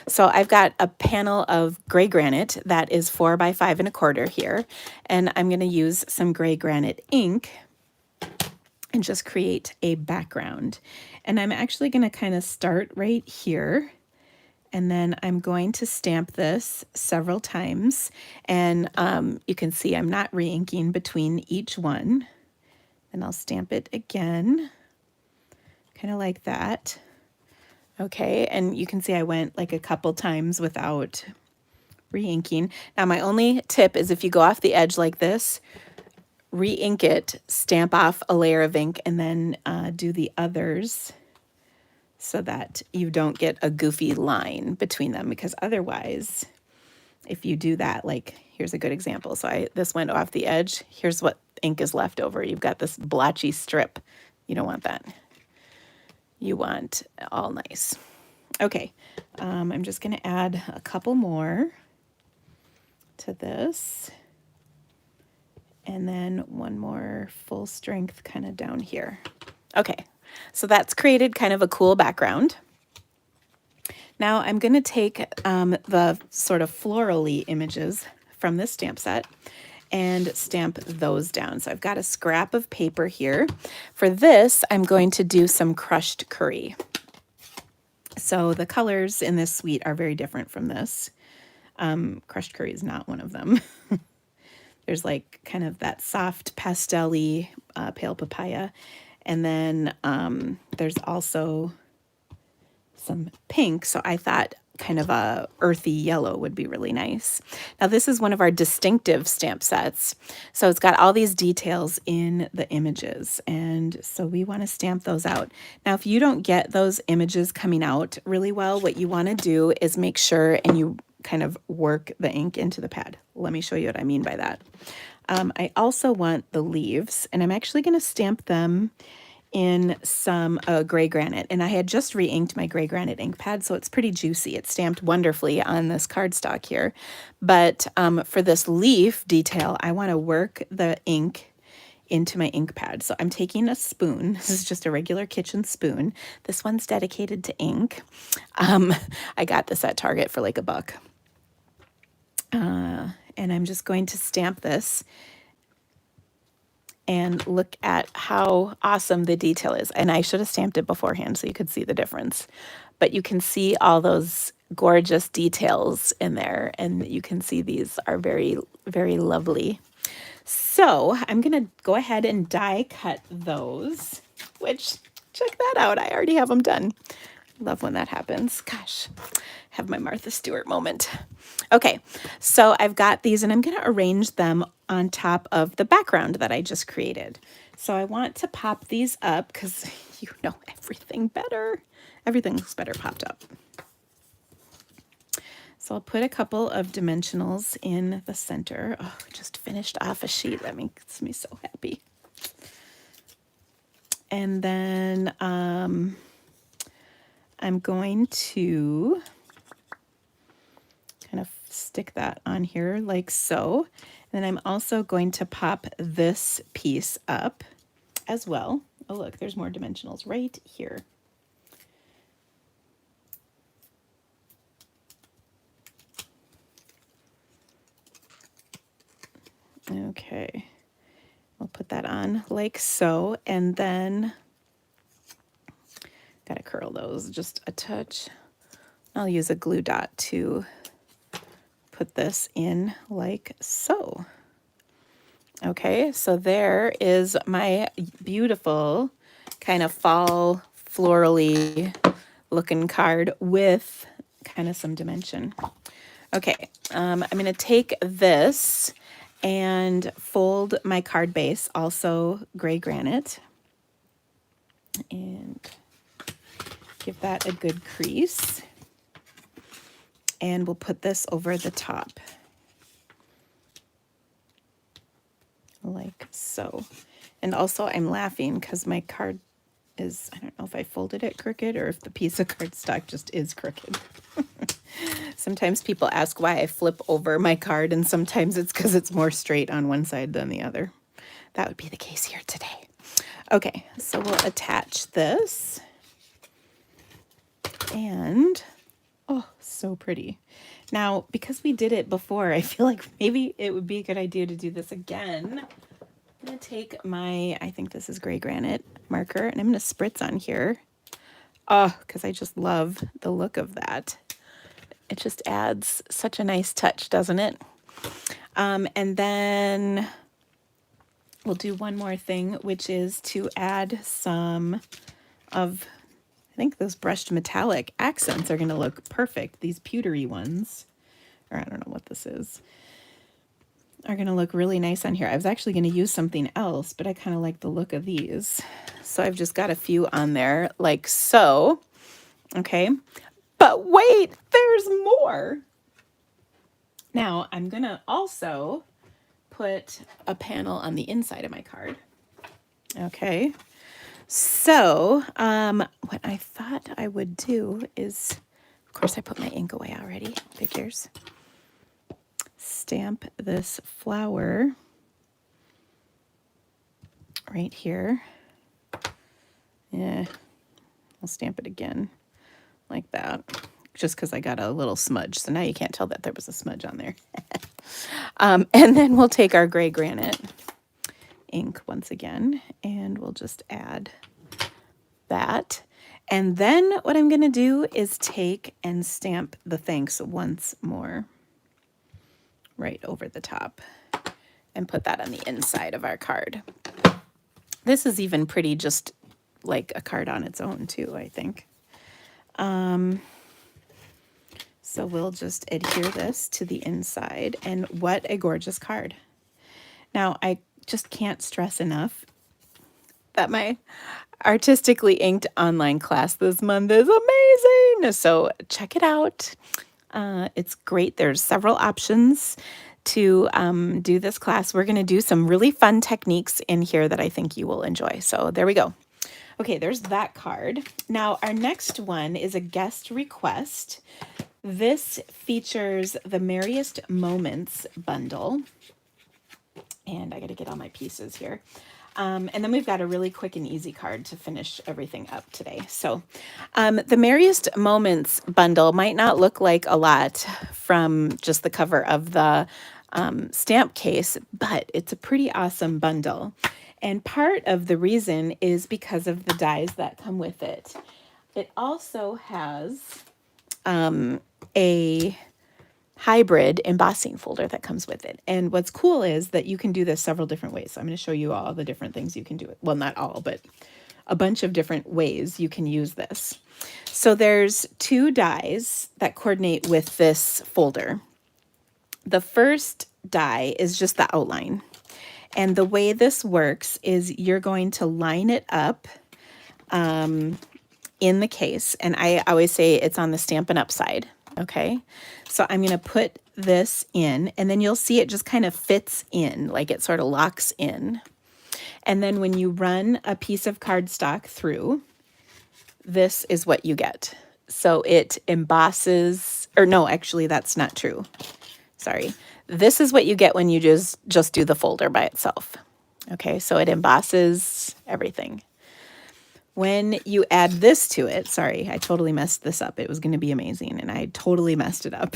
So I've got a panel of gray granite that is 4 by 5 1/4 here. And I'm going to use some gray granite ink and just create a background. And I'm actually going to kind of start right here. And then I'm going to stamp this several times. And you can see I'm not re-inking between each one. And I'll stamp it again, kind of like that. Okay, and you can see I went like a couple times without re-inking. Now my only tip is if you go off the edge like this, re-ink it, stamp off a layer of ink, and then do the others so that you don't get a goofy line between them, because otherwise, if you do that, like here's a good example. So this went off the edge. Here's what ink is left over. You've got this blotchy strip. You don't want that. You want all nice. Okay, I'm just going to add a couple more to this. And then one more full strength kind of down here. Okay, so that's created kind of a cool background. Now I'm going to take the sort of florally images from this stamp set and stamp those down. So I've got a scrap of paper here. For this, I'm going to do some crushed curry. So the colors in this suite are very different from this. Crushed curry is not one of them. There's like kind of that soft pastel-y pale papaya. And then there's also some pink. So I thought kind of a earthy yellow would be really nice. Now this is one of our distinctive stamp sets. So it's got all these details in the images. And so we want to stamp those out. Now, if you don't get those images coming out really well, what you want to do is make sure and you kind of work the ink into the pad. Let me show you what I mean by that. I also want the leaves, and I'm actually going to stamp them in some gray granite. And I had just re-inked my gray granite ink pad, so it's pretty juicy. It's stamped wonderfully on this cardstock here. But for this leaf detail, I want to work the ink into my ink pad. So I'm taking a spoon. This is just a regular kitchen spoon. This one's dedicated to ink. I got this at Target for like $1. And I'm just going to stamp this and look at how awesome the detail is. And I should have stamped it beforehand so you could see the difference. But you can see all those gorgeous details in there. And you can see these are very, very lovely. So I'm going to go ahead and die cut those, which check that out. I already have them done. Love when that happens. Gosh, have my Martha Stewart moment. Okay, so I've got these and I'm going to arrange them on top of the background that I just created. So I want to pop these up because you know everything better. Everything looks better popped up. So I'll put a couple of dimensionals in the center. Oh, just finished off a sheet. That makes me so happy. And then I'm going to kind of stick that on here like so. And then I'm also going to pop this piece up as well. Oh, look, there's more dimensionals right here. Okay, I'll put that on like so, and then gotta curl those just a touch. I'll use a glue dot to put this in like so. Okay, so there is my beautiful kind of fall florally looking card with kind of some dimension. Okay, I'm going to take this and fold my card base, also gray granite, and give that a good crease. and we'll put this over the top. Like so. And also I'm laughing because my card is, I don't know if I folded it crooked or if the piece of cardstock just is crooked. Sometimes people ask why I flip over my card, and sometimes it's because it's more straight on one side than the other. That would be the case here today. Okay, so we'll attach this. And, oh, so pretty. Now, because we did it before, I feel like maybe it would be a good idea to do this again. I'm going to take my, I think this is gray granite marker, and I'm going to spritz on here. Oh, because I just love the look of that. It just adds such a nice touch, doesn't it? And then we'll do one more thing, which is to add some of, I think those brushed metallic accents are going to look perfect. These pewtery ones, or I don't know what this is, are going to look really nice on here. I was actually going to use something else, but I kind of like the look of these. So I've just got a few on there like so. Okay. But wait, there's more. Now I'm going to also put a panel on the inside of my card. Okay. So what I thought I would do is, of course I put my ink away already, figures. Stamp this flower right here. Yeah, I'll stamp it again like that, just because I got a little smudge. So now you can't tell that there was a smudge on there. And then we'll take our gray granite ink once again, and we'll just add that. And then what I'm going to do is take and stamp the thanks once more right over the top and put that on the inside of our card. This is even pretty just like a card on its own too, I think. So we'll just adhere this to the inside, and what a gorgeous card. Now, I just can't stress enough that my Artistically Inked online class this month is amazing. So check it out. It's great. There's several options to do this class. We're going to do some really fun techniques in here that I think you will enjoy. So there we go. Okay, there's that card. Now, our next one is a guest request. This features the Merriest Moments bundle. And I got to get all my pieces here. And then we've got a really quick and easy card to finish everything up today. So the Merriest Moments bundle might not look like a lot from just the cover of the stamp case, but it's a pretty awesome bundle. And part of the reason is because of the dies that come with it. It also has a hybrid embossing folder that comes with it. And what's cool is that you can do this several different ways. So I'm going to show you all the different things you can do it. Well, not all, but a bunch of different ways you can use this. So there's 2 dies that coordinate with this folder. The first die is just the outline. And the way this works is you're going to line it up in the case. And I always say it's on the Stampin' Up side. Okay, so I'm going to put this in, and then you'll see it just kind of fits in, like it sort of locks in. And then when you run a piece of cardstock through, this is what you get. So it embosses, or no, actually that's not true. Sorry. This is what you get when you just do the folder by itself. Okay, so it embosses everything. When you add this to it, sorry, I totally messed this up. It was going to be amazing, and I totally messed it up.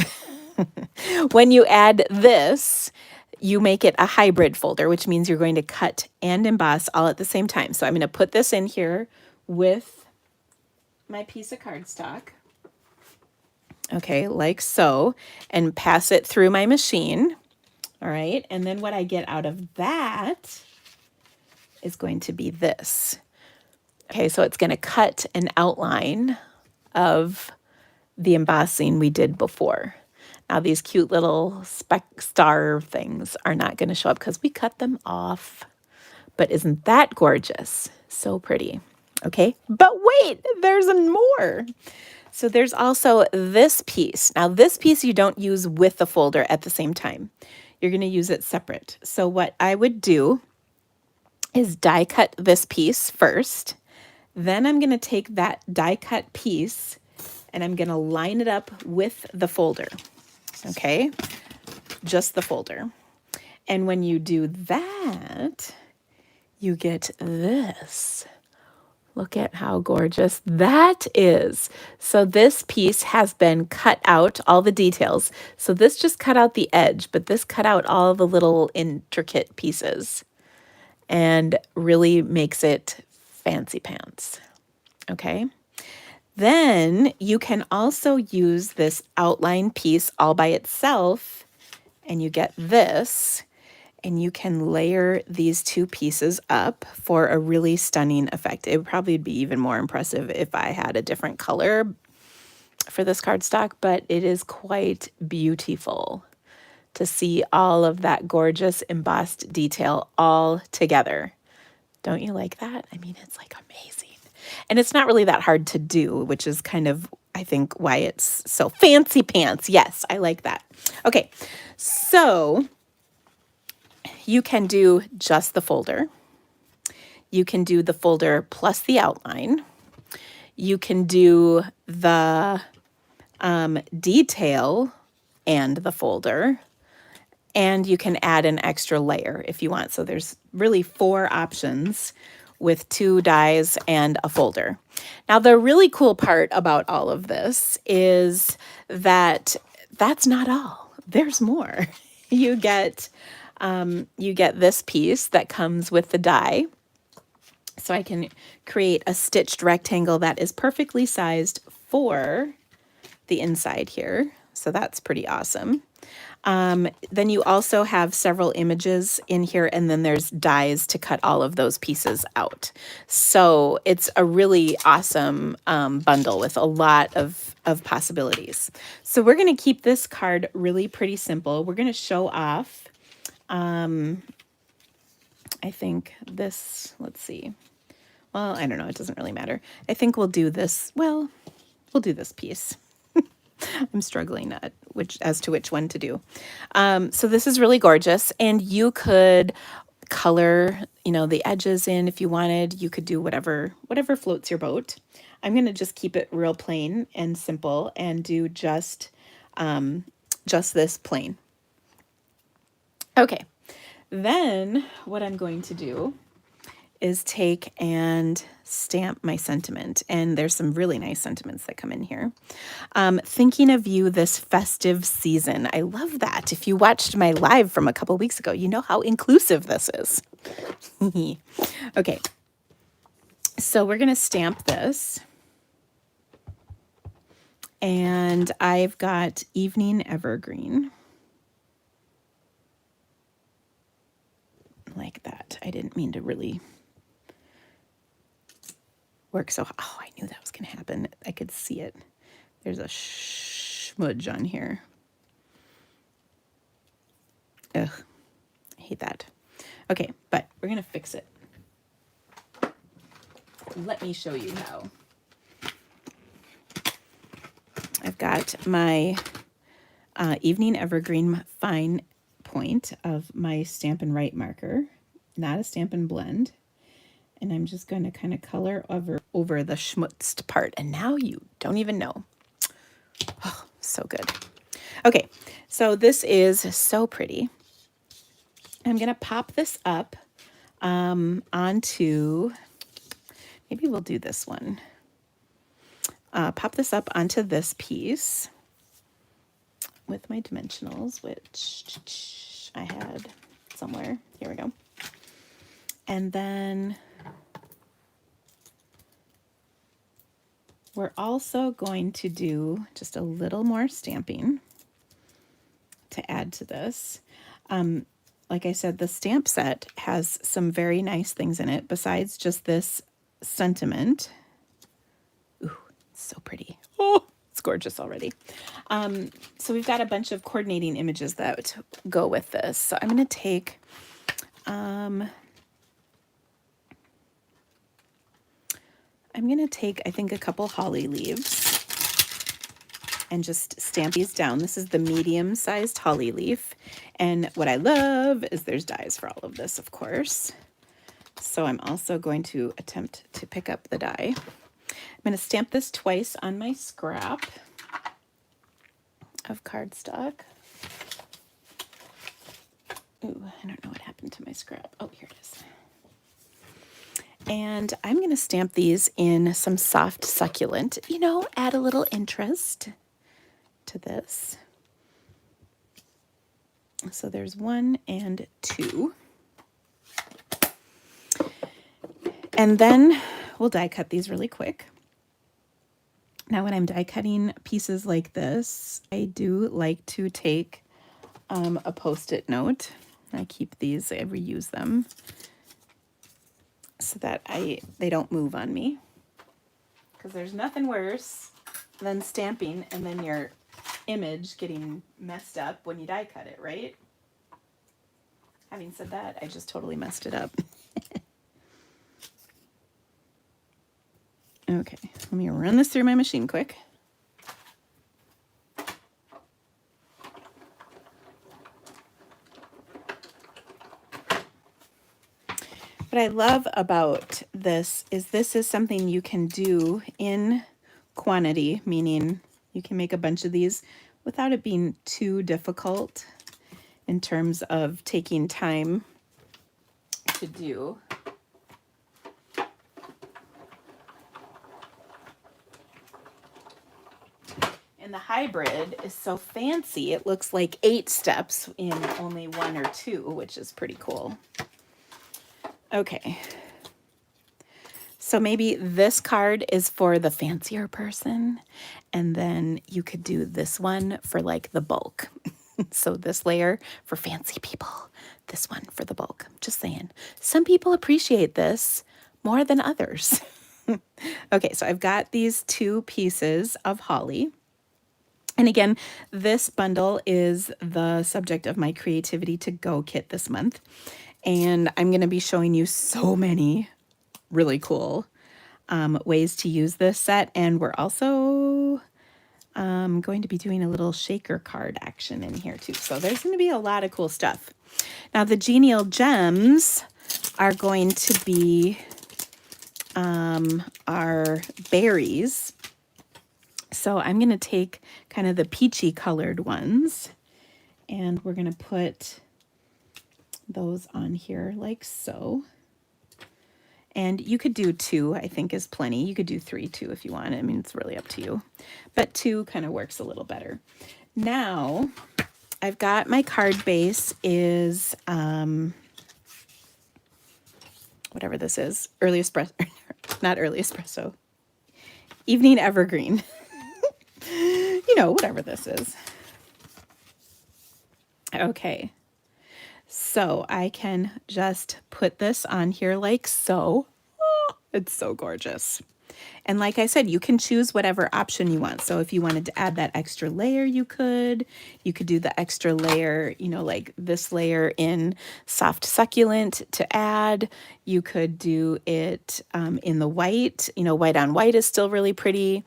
When you add this, you make it a hybrid folder, which means you're going to cut and emboss all at the same time. So I'm going to put this in here with my piece of cardstock. Okay, like so, and pass it through my machine. All right, and then what I get out of that is going to be this. Okay, so it's going to cut an outline of the embossing we did before. Now these cute little speck star things are not going to show up because we cut them off. But isn't that gorgeous? So pretty. Okay, but wait, there's more. So there's also this piece. Now this piece you don't use with the folder at the same time. You're going to use it separate. So what I would do is die cut this piece first. Then I'm going to take that die cut piece and I'm going to line it up with the folder. Okay, just the folder. And when you do that, you get this. Look at how gorgeous that is. So this piece has been cut out, all the details. So this just cut out the edge, but this cut out all the little intricate pieces and really makes it fancy pants. Okay. Then you can also use this outline piece all by itself, and you get this, and you can layer these two pieces up for a really stunning effect. It would probably be even more impressive if I had a different color for this cardstock, but it is quite beautiful to see all of that gorgeous embossed detail all together. Don't you like that? I mean, it's like amazing. And it's not really that hard to do, which is kind of, I think, why it's so fancy pants. Yes, I like that. Okay, so you can do just the folder. You can do the folder plus the outline. You can do the detail and the folder. And you can add an extra layer if you want. So there's really 4 options with 2 dies and a folder. Now, the really cool part about all of this is that that's not all. There's more. You get this piece that comes with the die. So I can create a stitched rectangle that is perfectly sized for the inside here. So that's pretty awesome. Then you also have several images in here, and then there's dies to cut all of those pieces out. So it's a really awesome bundle with a lot of possibilities. So we're going to keep this card really pretty simple. We're going to show off, I think this, let's see. Well, I don't know. It doesn't really matter. I think we'll do this. Well, we'll do this piece. I'm struggling as to which one to do. So this is really gorgeous, and you could color, the edges in if you wanted. You could do whatever floats your boat. I'm going to just keep it real plain and simple and do just this plain. Okay, then what I'm going to do is take and stamp my sentiment. And there's some really nice sentiments that come in here. Thinking of you this festive season. I love that. If you watched my live from a couple weeks ago, you know how inclusive this is. Okay. So we're going to stamp this. And I've got Evening Evergreen. Like that. I didn't mean to really work so. Oh, I knew that was going to happen. I could see it. There's a smudge on here. Ugh, I hate that. Okay, but we're going to fix it. Let me show you how. I've got my Evening Evergreen fine point of my Stampin' Write marker, not a Stampin' Blend. And I'm just going to kind of color over the schmutzed part. And now you don't even know. Oh, so good. Okay, so this is so pretty. I'm going to pop this up onto, maybe we'll do this one. Pop this up onto this piece with my dimensionals, which I had somewhere. Here we go. And then we're also going to do just a little more stamping to add to this. Like I said, the stamp set has some very nice things in it besides just this sentiment. Ooh, it's so pretty. Oh, it's gorgeous already. So we've got a bunch of coordinating images that go with this. So I'm going to take I think, a couple holly leaves. and just stamp these down. This is the medium-sized holly leaf. And what I love is there's dies for all of this, of course. So I'm also going to attempt to pick up the die. I'm going to stamp this twice on my scrap of cardstock. Ooh, I don't know what happened to my scrap. Oh, here it is. And I'm going to stamp these in some soft succulent, you know, add a little interest to this. So there's 1 and 2. And then we'll die cut these really quick. Now when I'm die cutting pieces like this, I do like to take a Post-it note. I keep these, I reuse them so that they don't move on me. Because there's nothing worse than stamping and then your image getting messed up when you die cut it, right? Having said that, I just totally messed it up. Okay, let me run this through my machine quick. What I love about this is something you can do in quantity, meaning you can make a bunch of these without it being too difficult in terms of taking time to do. And the hybrid is so fancy, it looks like 8 steps in only 1 or 2, which is pretty cool. Okay. So maybe this card is for the fancier person, and then you could do this one for like the bulk. So this layer for fancy people, this one for the bulk. Just saying. Some people appreciate this more than others. Okay, so I've got these 2 pieces of holly. And again, this bundle is the subject of my Creativity to Go kit this month. And I'm going to be showing you so many really cool ways to use this set. And we're also going to be doing a little shaker card action in here too. So there's going to be a lot of cool stuff. Now the genial gems are going to be our berries. So I'm going to take kind of the peachy colored ones and we're going to put those on here like so. And you could do 2, I think is plenty. You could do 3 too if you want. I mean, it's really up to you. But 2 kind of works a little better. Now, I've got my card base is, whatever this is, early espresso, not early espresso, evening evergreen. You know, whatever this is. Okay. So I can just put this on here like so. Oh, it's so gorgeous. And like I said, you can choose whatever option you want. So if you wanted to add that extra layer, you could do the extra layer, you know, like this layer in soft succulent to add. You could do it in the white, you know, white on white is still really pretty.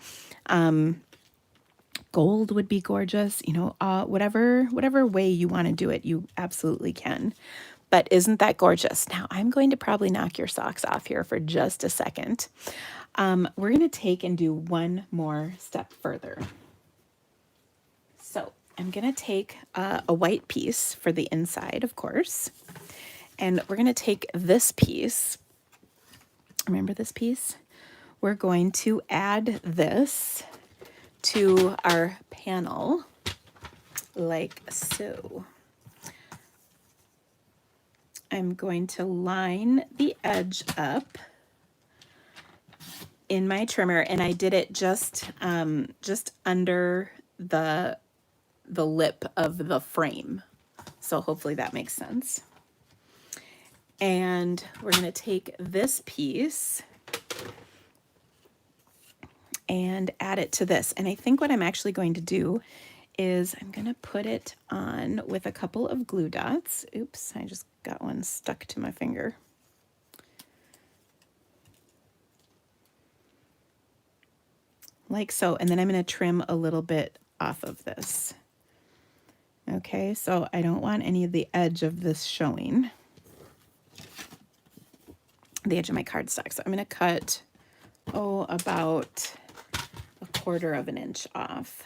Gold would be gorgeous, you know, whatever way you want to do it, you absolutely can. But isn't that gorgeous? Now I'm going to probably knock your socks off here for just a second. We're going to take and do one more step further. So I'm going to take a white piece for the inside, of course, and we're going to take this piece. Remember this piece? We're going to add this to our panel like so. I'm going to line the edge up in my trimmer, and I did it just under the lip of the frame. So hopefully that makes sense. And we're going to take this piece and add it to this. And I think what I'm actually going to do is I'm going to put it on with a couple of glue dots. Oops, I just got one stuck to my finger. Like so. And then I'm going to trim a little bit off of this. Okay, so I don't want any of the edge of this showing. The edge of my cardstock. So I'm going to cut, about 1/4 of an inch off.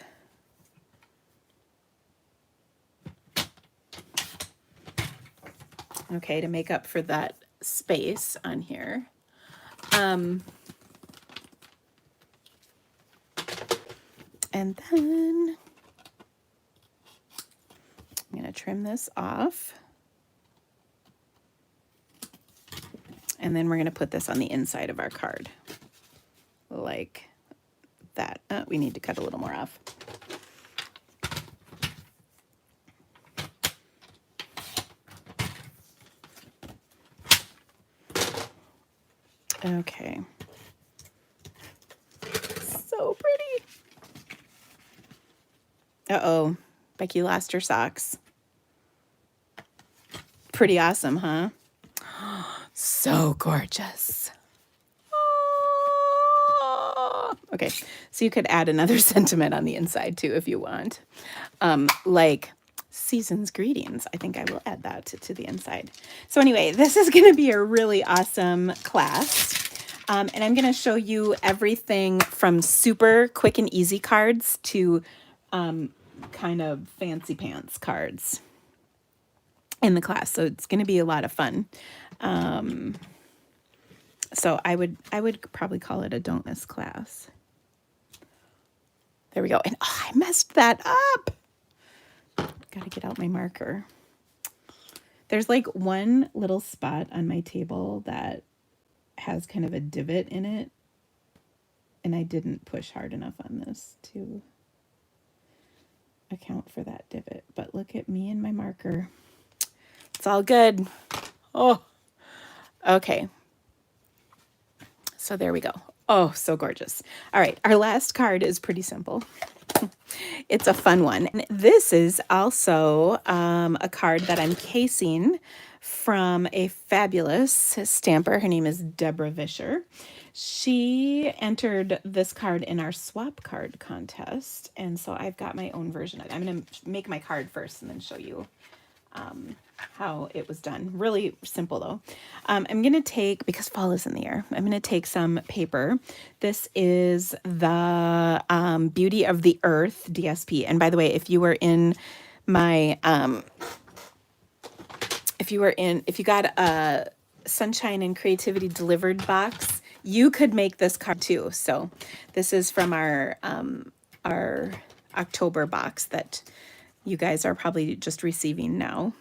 Okay, to make up for that space on here. And then I'm going to trim this off. And then we're going to put this on the inside of our card. Like that. We need to cut a little more off. Okay. So pretty. Uh-oh. Becky lost her socks. Pretty awesome, huh? So gorgeous. Okay, so you could add another sentiment on the inside too if you want. Like season's greetings. I think I will add that to the inside. So anyway, this is going to be a really awesome class. And I'm going to show you everything from super quick and easy cards to kind of fancy pants cards in the class. So it's going to be a lot of fun. So I would probably call it a don't miss class. There we go. And I messed that up. Got to get out my marker. There's like one little spot on my table that has kind of a divot in it. And I didn't push hard enough on this to account for that divot. But look at me and my marker. It's all good. Oh, okay. So there we go. Oh, so gorgeous. All right, our last card is pretty simple. It's a fun one. And this is also a card that I'm casing from a fabulous stamper. Her name is Deborah Vischer. She entered this card in our swap card contest. And so I've got my own version of it. I'm going to make my card first and then show you how it was done. Really simple though. I'm going to take, because fall is in the air, I'm going to take some paper. This is the Beauty of the Earth DSP. And by the way, if you were in my, if you got a Sunshine and Creativity Delivered box, you could make this card too. So this is from our October box that you guys are probably just receiving now.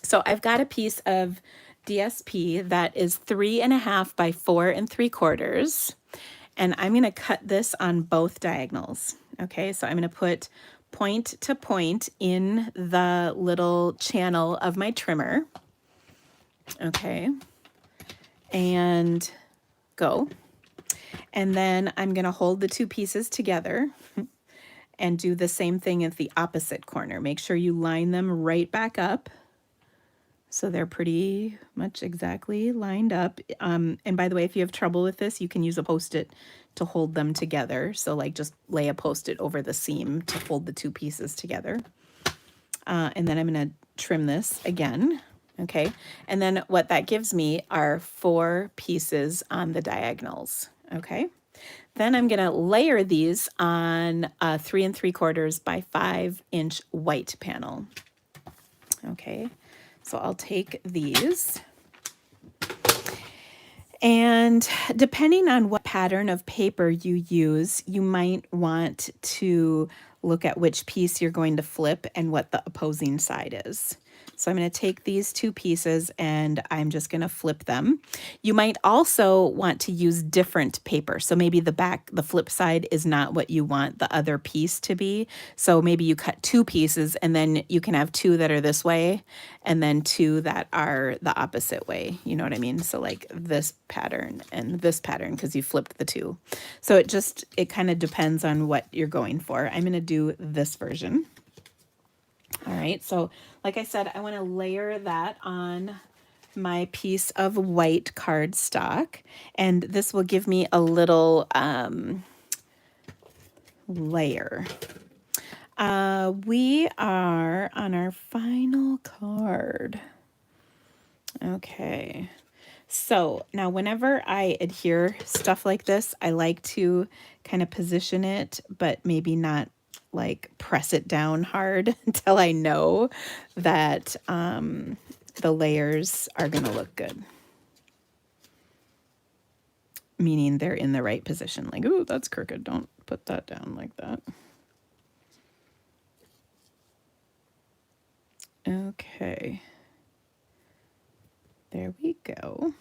So I've got a piece of DSP that is 3.5 by 4 3/4. And I'm going to cut this on both diagonals. Okay, so I'm going to put point to point in the little channel of my trimmer. Okay, and go. And then I'm going to hold the two pieces together and do the same thing at the opposite corner. Make sure you line them right back up. So they're pretty much exactly lined up. And by the way, if you have trouble with this, you can use a Post-it to hold them together. So like just lay a Post-it over the seam to hold the two pieces together. And then I'm going to trim this again. Okay. And then what that gives me are 4 pieces on the diagonals. Okay. Then I'm going to layer these on a 3 3/4 by 5 inch white panel. Okay. So I'll take these, and depending on what pattern of paper you use, you might want to look at which piece you're going to flip and what the opposing side is. So I'm going to take these 2 pieces and I'm just going to flip them. You might also want to use different paper. So maybe the flip side is not what you want the other piece to be. So maybe you cut 2 pieces and then you can have 2 that are this way and then 2 that are the opposite way. You know what I mean? So like this pattern and this pattern because you flipped the 2. So it kind of depends on what you're going for. I'm going to do this version. All right, so like I said, I want to layer that on my piece of white cardstock, and this will give me a little layer. We are on our final card. Okay. So now whenever I adhere stuff like this, I like to kind of position it, but maybe not like press it down hard until I know that the layers are going to look good. Meaning they're in the right position. Like, ooh, that's crooked. Don't put that down like that. Okay. There we go.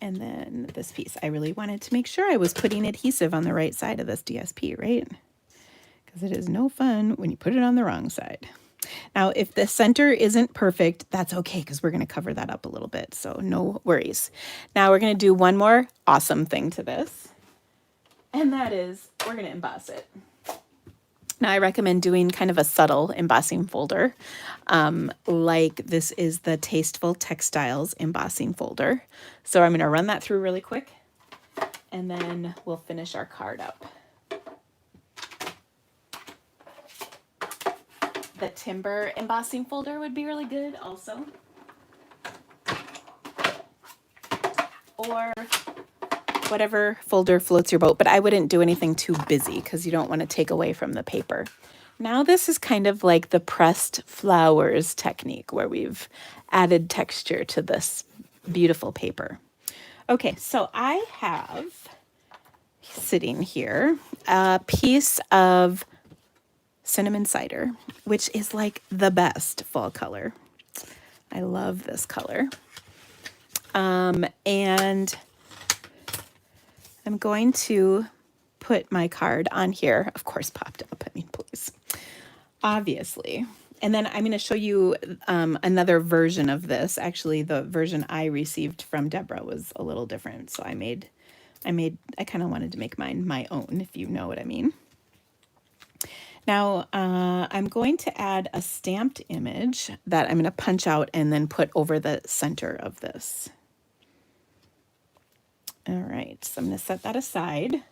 And then this piece, I really wanted to make sure I was putting adhesive on the right side of this DSP, right? Because it is no fun when you put it on the wrong side. Now, if the center isn't perfect, that's okay, because we're going to cover that up a little bit, so no worries. Now we're going to do one more awesome thing to this, and that is we're going to emboss it. Now, I recommend doing kind of a subtle embossing folder, like this is the Tasteful Textiles embossing folder. So I'm going to run that through really quick, and then we'll finish our card up. The timber embossing folder would be really good also. Or whatever folder floats your boat, but I wouldn't do anything too busy because you don't want to take away from the paper. Now this is kind of like the pressed flowers technique where we've added texture to this beautiful paper. Okay, so I have sitting here a piece of cinnamon cider, which is like the best fall color. I love this color. And I'm going to put my card on here. Of course, popped up. I mean, please. Obviously. And then I'm going to show you another version of this. Actually, the version I received from Deborah was a little different. So I kind of wanted to make mine my own, if you know what I mean. Now, I'm going to add a stamped image that I'm going to punch out and then put over the center of this. All right, so I'm going to set that aside.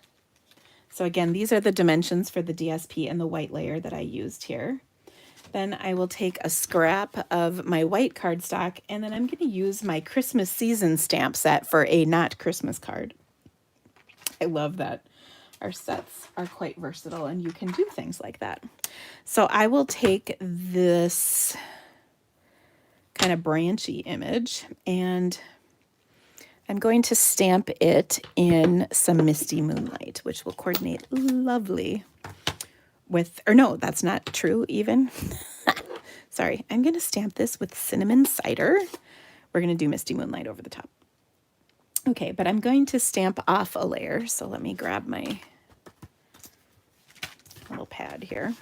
So again, these are the dimensions for the DSP and the white layer that I used here. Then I will take a scrap of my white cardstock, and then I'm going to use my Christmas season stamp set for a not Christmas card. I love that our sets are quite versatile and you can do things like that. So I will take this kind of branchy image and I'm going to stamp it in some Misty Moonlight, which will coordinate lovely with, or no, that's not true even. Sorry, I'm going to stamp this with cinnamon cider. We're going to do Misty Moonlight over the top. Okay, but I'm going to stamp off a layer. So let me grab my little pad here.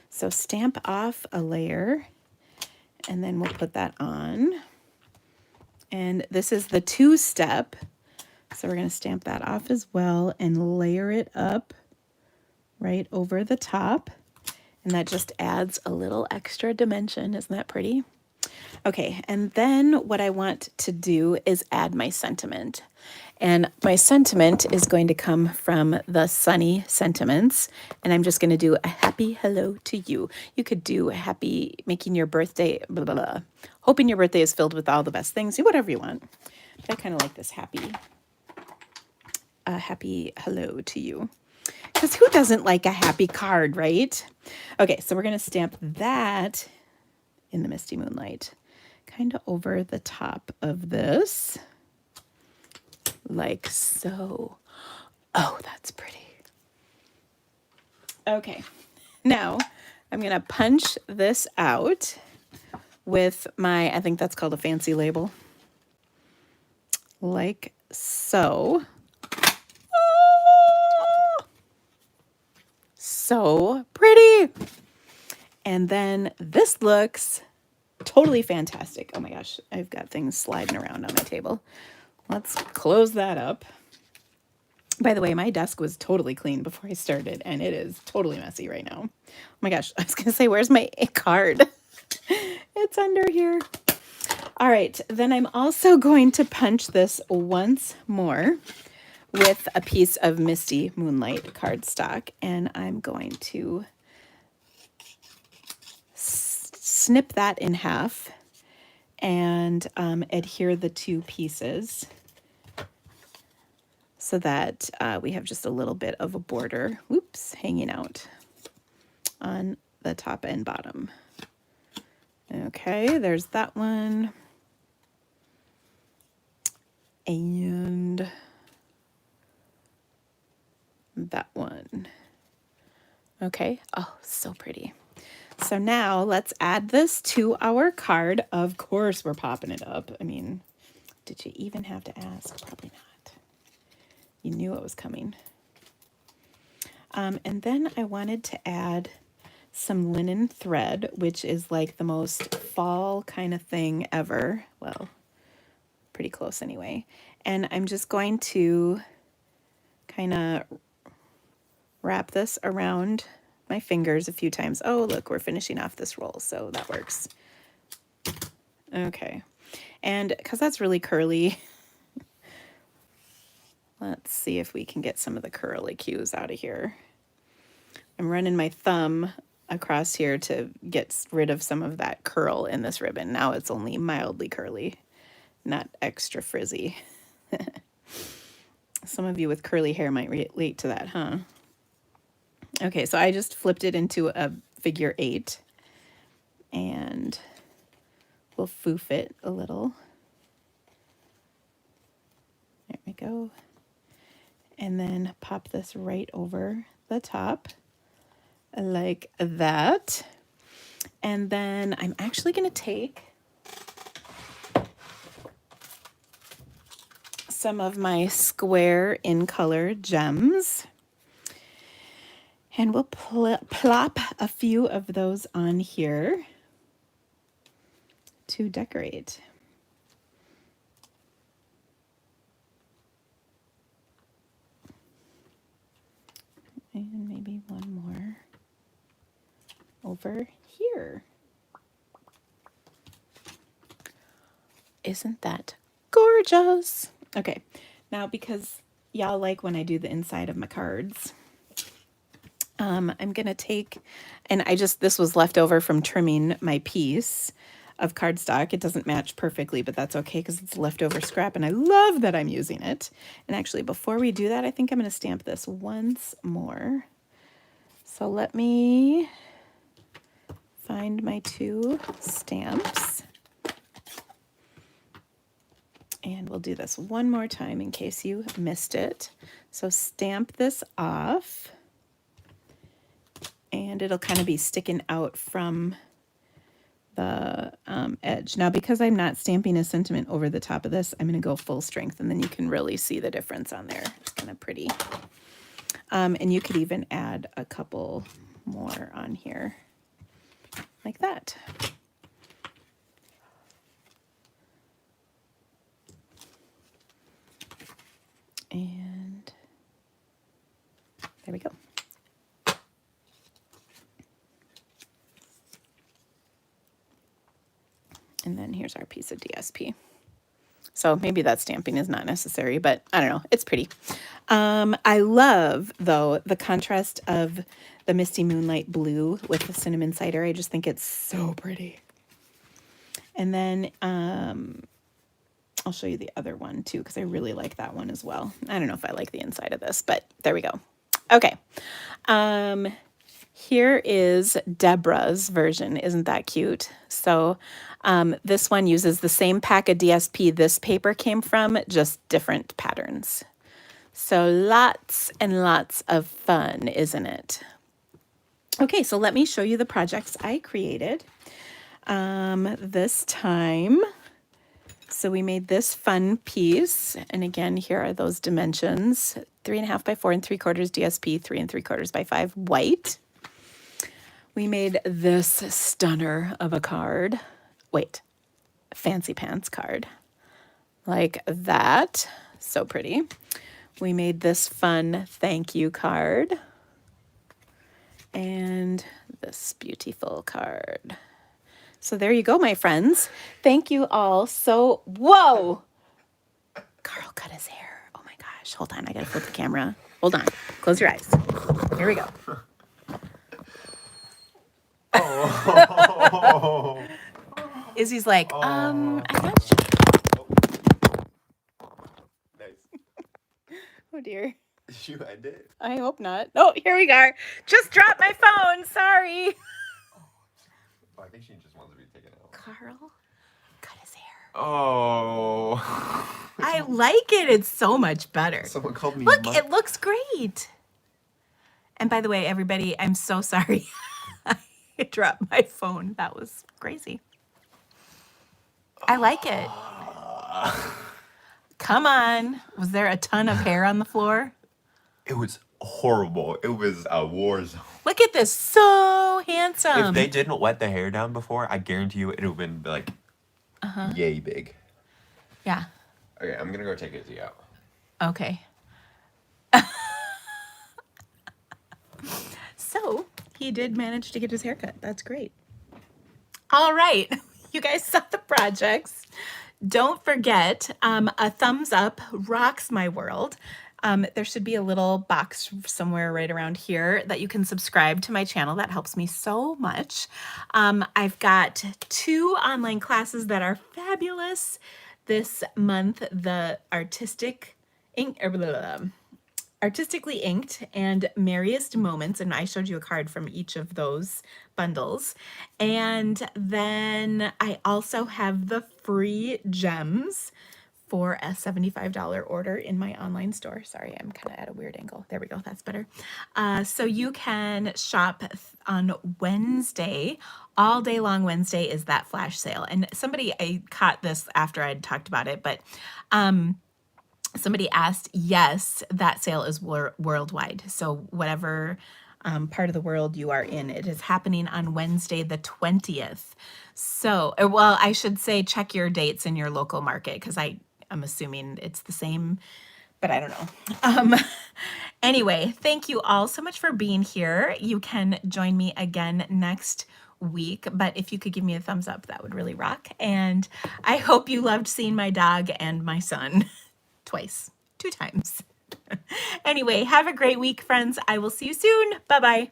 So stamp off a layer, and then we'll put that on. And this is the 2-step. So we're going to stamp that off as well and layer it up right over the top. And that just adds a little extra dimension. Isn't that pretty? Okay, and then what I want to do is add my sentiment. And my sentiment is going to come from the Sunny Sentiments. And I'm just going to do a happy hello to you. You could do happy, making your birthday, blah, blah, blah. Hoping your birthday is filled with all the best things. Do whatever you want. But I kind of like this happy hello to you. Because who doesn't like a happy card, right? Okay, so we're going to stamp that in the Misty Moonlight, kind of over the top of this, like so. Oh, that's pretty. Okay, now I'm going to punch this out with my, I think that's called a fancy label, like so. Oh, so pretty. And then this looks totally fantastic. Oh my gosh, I've got things sliding around on my table. Let's close that up. By the way, my desk was totally clean before I started, and it is totally messy right now. Oh my gosh, I was going to say, where's my card? It's under here. All right, then I'm also going to punch this once more with a piece of Misty Moonlight cardstock, and I'm going to snip that in half and adhere the two pieces so that we have just a little bit of a border, whoops, hanging out on the top and bottom. Okay, there's that one. And that one. Okay, oh, so pretty. So now let's add this to our card. Of course we're popping it up. I mean, did you even have to ask? Probably not. You knew it was coming. And then I wanted to add some linen thread, which is like the most fall kind of thing ever. Well, pretty close anyway. And I'm just going to kind of wrap this around my fingers a few times. Oh, look, we're finishing off this roll, so that works. Okay. And because that's really curly, let's see if we can get some of the curly cues out of here. I'm running my thumb across here to get rid of some of that curl in this ribbon. Now it's only mildly curly, not extra frizzy. Some of you with curly hair might relate to that, huh? Okay, so I just flipped it into a figure 8 and we'll foof it a little. There we go. And then pop this right over the top like that. And then I'm actually going to take some of my square in color gems and we'll plop a few of those on here to decorate. And maybe one more over here. Isn't that gorgeous? Okay, now because y'all like when I do the inside of my cards, I'm gonna take, and this was left over from trimming my piece of cardstock. It doesn't match perfectly, but that's okay because it's leftover scrap and I love that I'm using it. And actually, before we do that, I think I'm gonna stamp this once more. So let me find my 2 stamps. And we'll do this one more time in case you missed it. So stamp this off. And it'll kind of be sticking out from the edge. Now, because I'm not stamping a sentiment over the top of this, I'm going to go full strength, and then you can really see the difference on there. It's kind of pretty. And you could even add a couple more on here, like that. And there we go. And then here's our piece of DSP. So maybe that stamping is not necessary, but I don't know. It's pretty. I love, though, the contrast of the Misty Moonlight blue with the cinnamon cider. I just think it's so pretty. And then I'll show you the other one, too, because I really like that one as well. I don't know if I like the inside of this, but there we go. Okay. Here is Deborah's version. Isn't that cute? So this one uses the same pack of DSP this paper came from, just different patterns. So lots and lots of fun, isn't it? Okay, so let me show you the projects I created this time. So we made this fun piece. And again, here are those dimensions. 3.5 by 4 3/4 DSP, 3 3/4 by 5 white. We made this stunner of a card. Wait, fancy pants card. Like that. So pretty. We made this fun thank you card. And this beautiful card. So there you go, my friends. Thank you all so... Whoa! Carl cut his hair. Oh my gosh. gosh, hold on. I gotta flip the camera. Hold on. Close your eyes. Here we go. Oh. Izzy's like, Oh. I'm not sure. Nice. Oh dear. Did you end it? I hope not. Oh, here we are. Just dropped my phone. Sorry. Oh, I think she just wants to be taken out. Carl cut his hair. Oh. I like it. It's so much better. Someone called me. Look, it looks great. And by the way, everybody, I'm so sorry. I dropped my phone. That was crazy. I like it. Come on. Was there a ton of hair on the floor? It was horrible. It was a war zone. Look at this. So handsome. If they didn't wet the hair down before, I guarantee you it would have been like yay big. Yeah. Okay, I'm gonna go take Izzy out. Okay. So he did manage to get his haircut. That's great. All right. You guys saw the projects. Don't forget, a thumbs up rocks my world. There should be a little box somewhere right around here that you can subscribe to my channel. That helps me so much. I've got 2 online classes that are fabulous this month. The Artistically Inked and Merriest Moments, and I showed you a card from each of those bundles. And then I also have the free gems for a $75 order in my online store. Sorry, I'm kind of at a weird angle. There we go. That's better. So you can shop on Wednesday. All day long Wednesday is that flash sale. And I caught this after I'd talked about it, but somebody asked, yes, that sale is worldwide. So whatever part of the world you are in, it is happening on Wednesday, the 20th. So, well, I should say check your dates in your local market because I'm assuming it's the same, but I don't know. Anyway, thank you all so much for being here. You can join me again next week, but if you could give me a thumbs up, that would really rock. And I hope you loved seeing my dog and my son. Twice, 2 times. Anyway, have a great week, friends. I will see you soon. Bye-bye.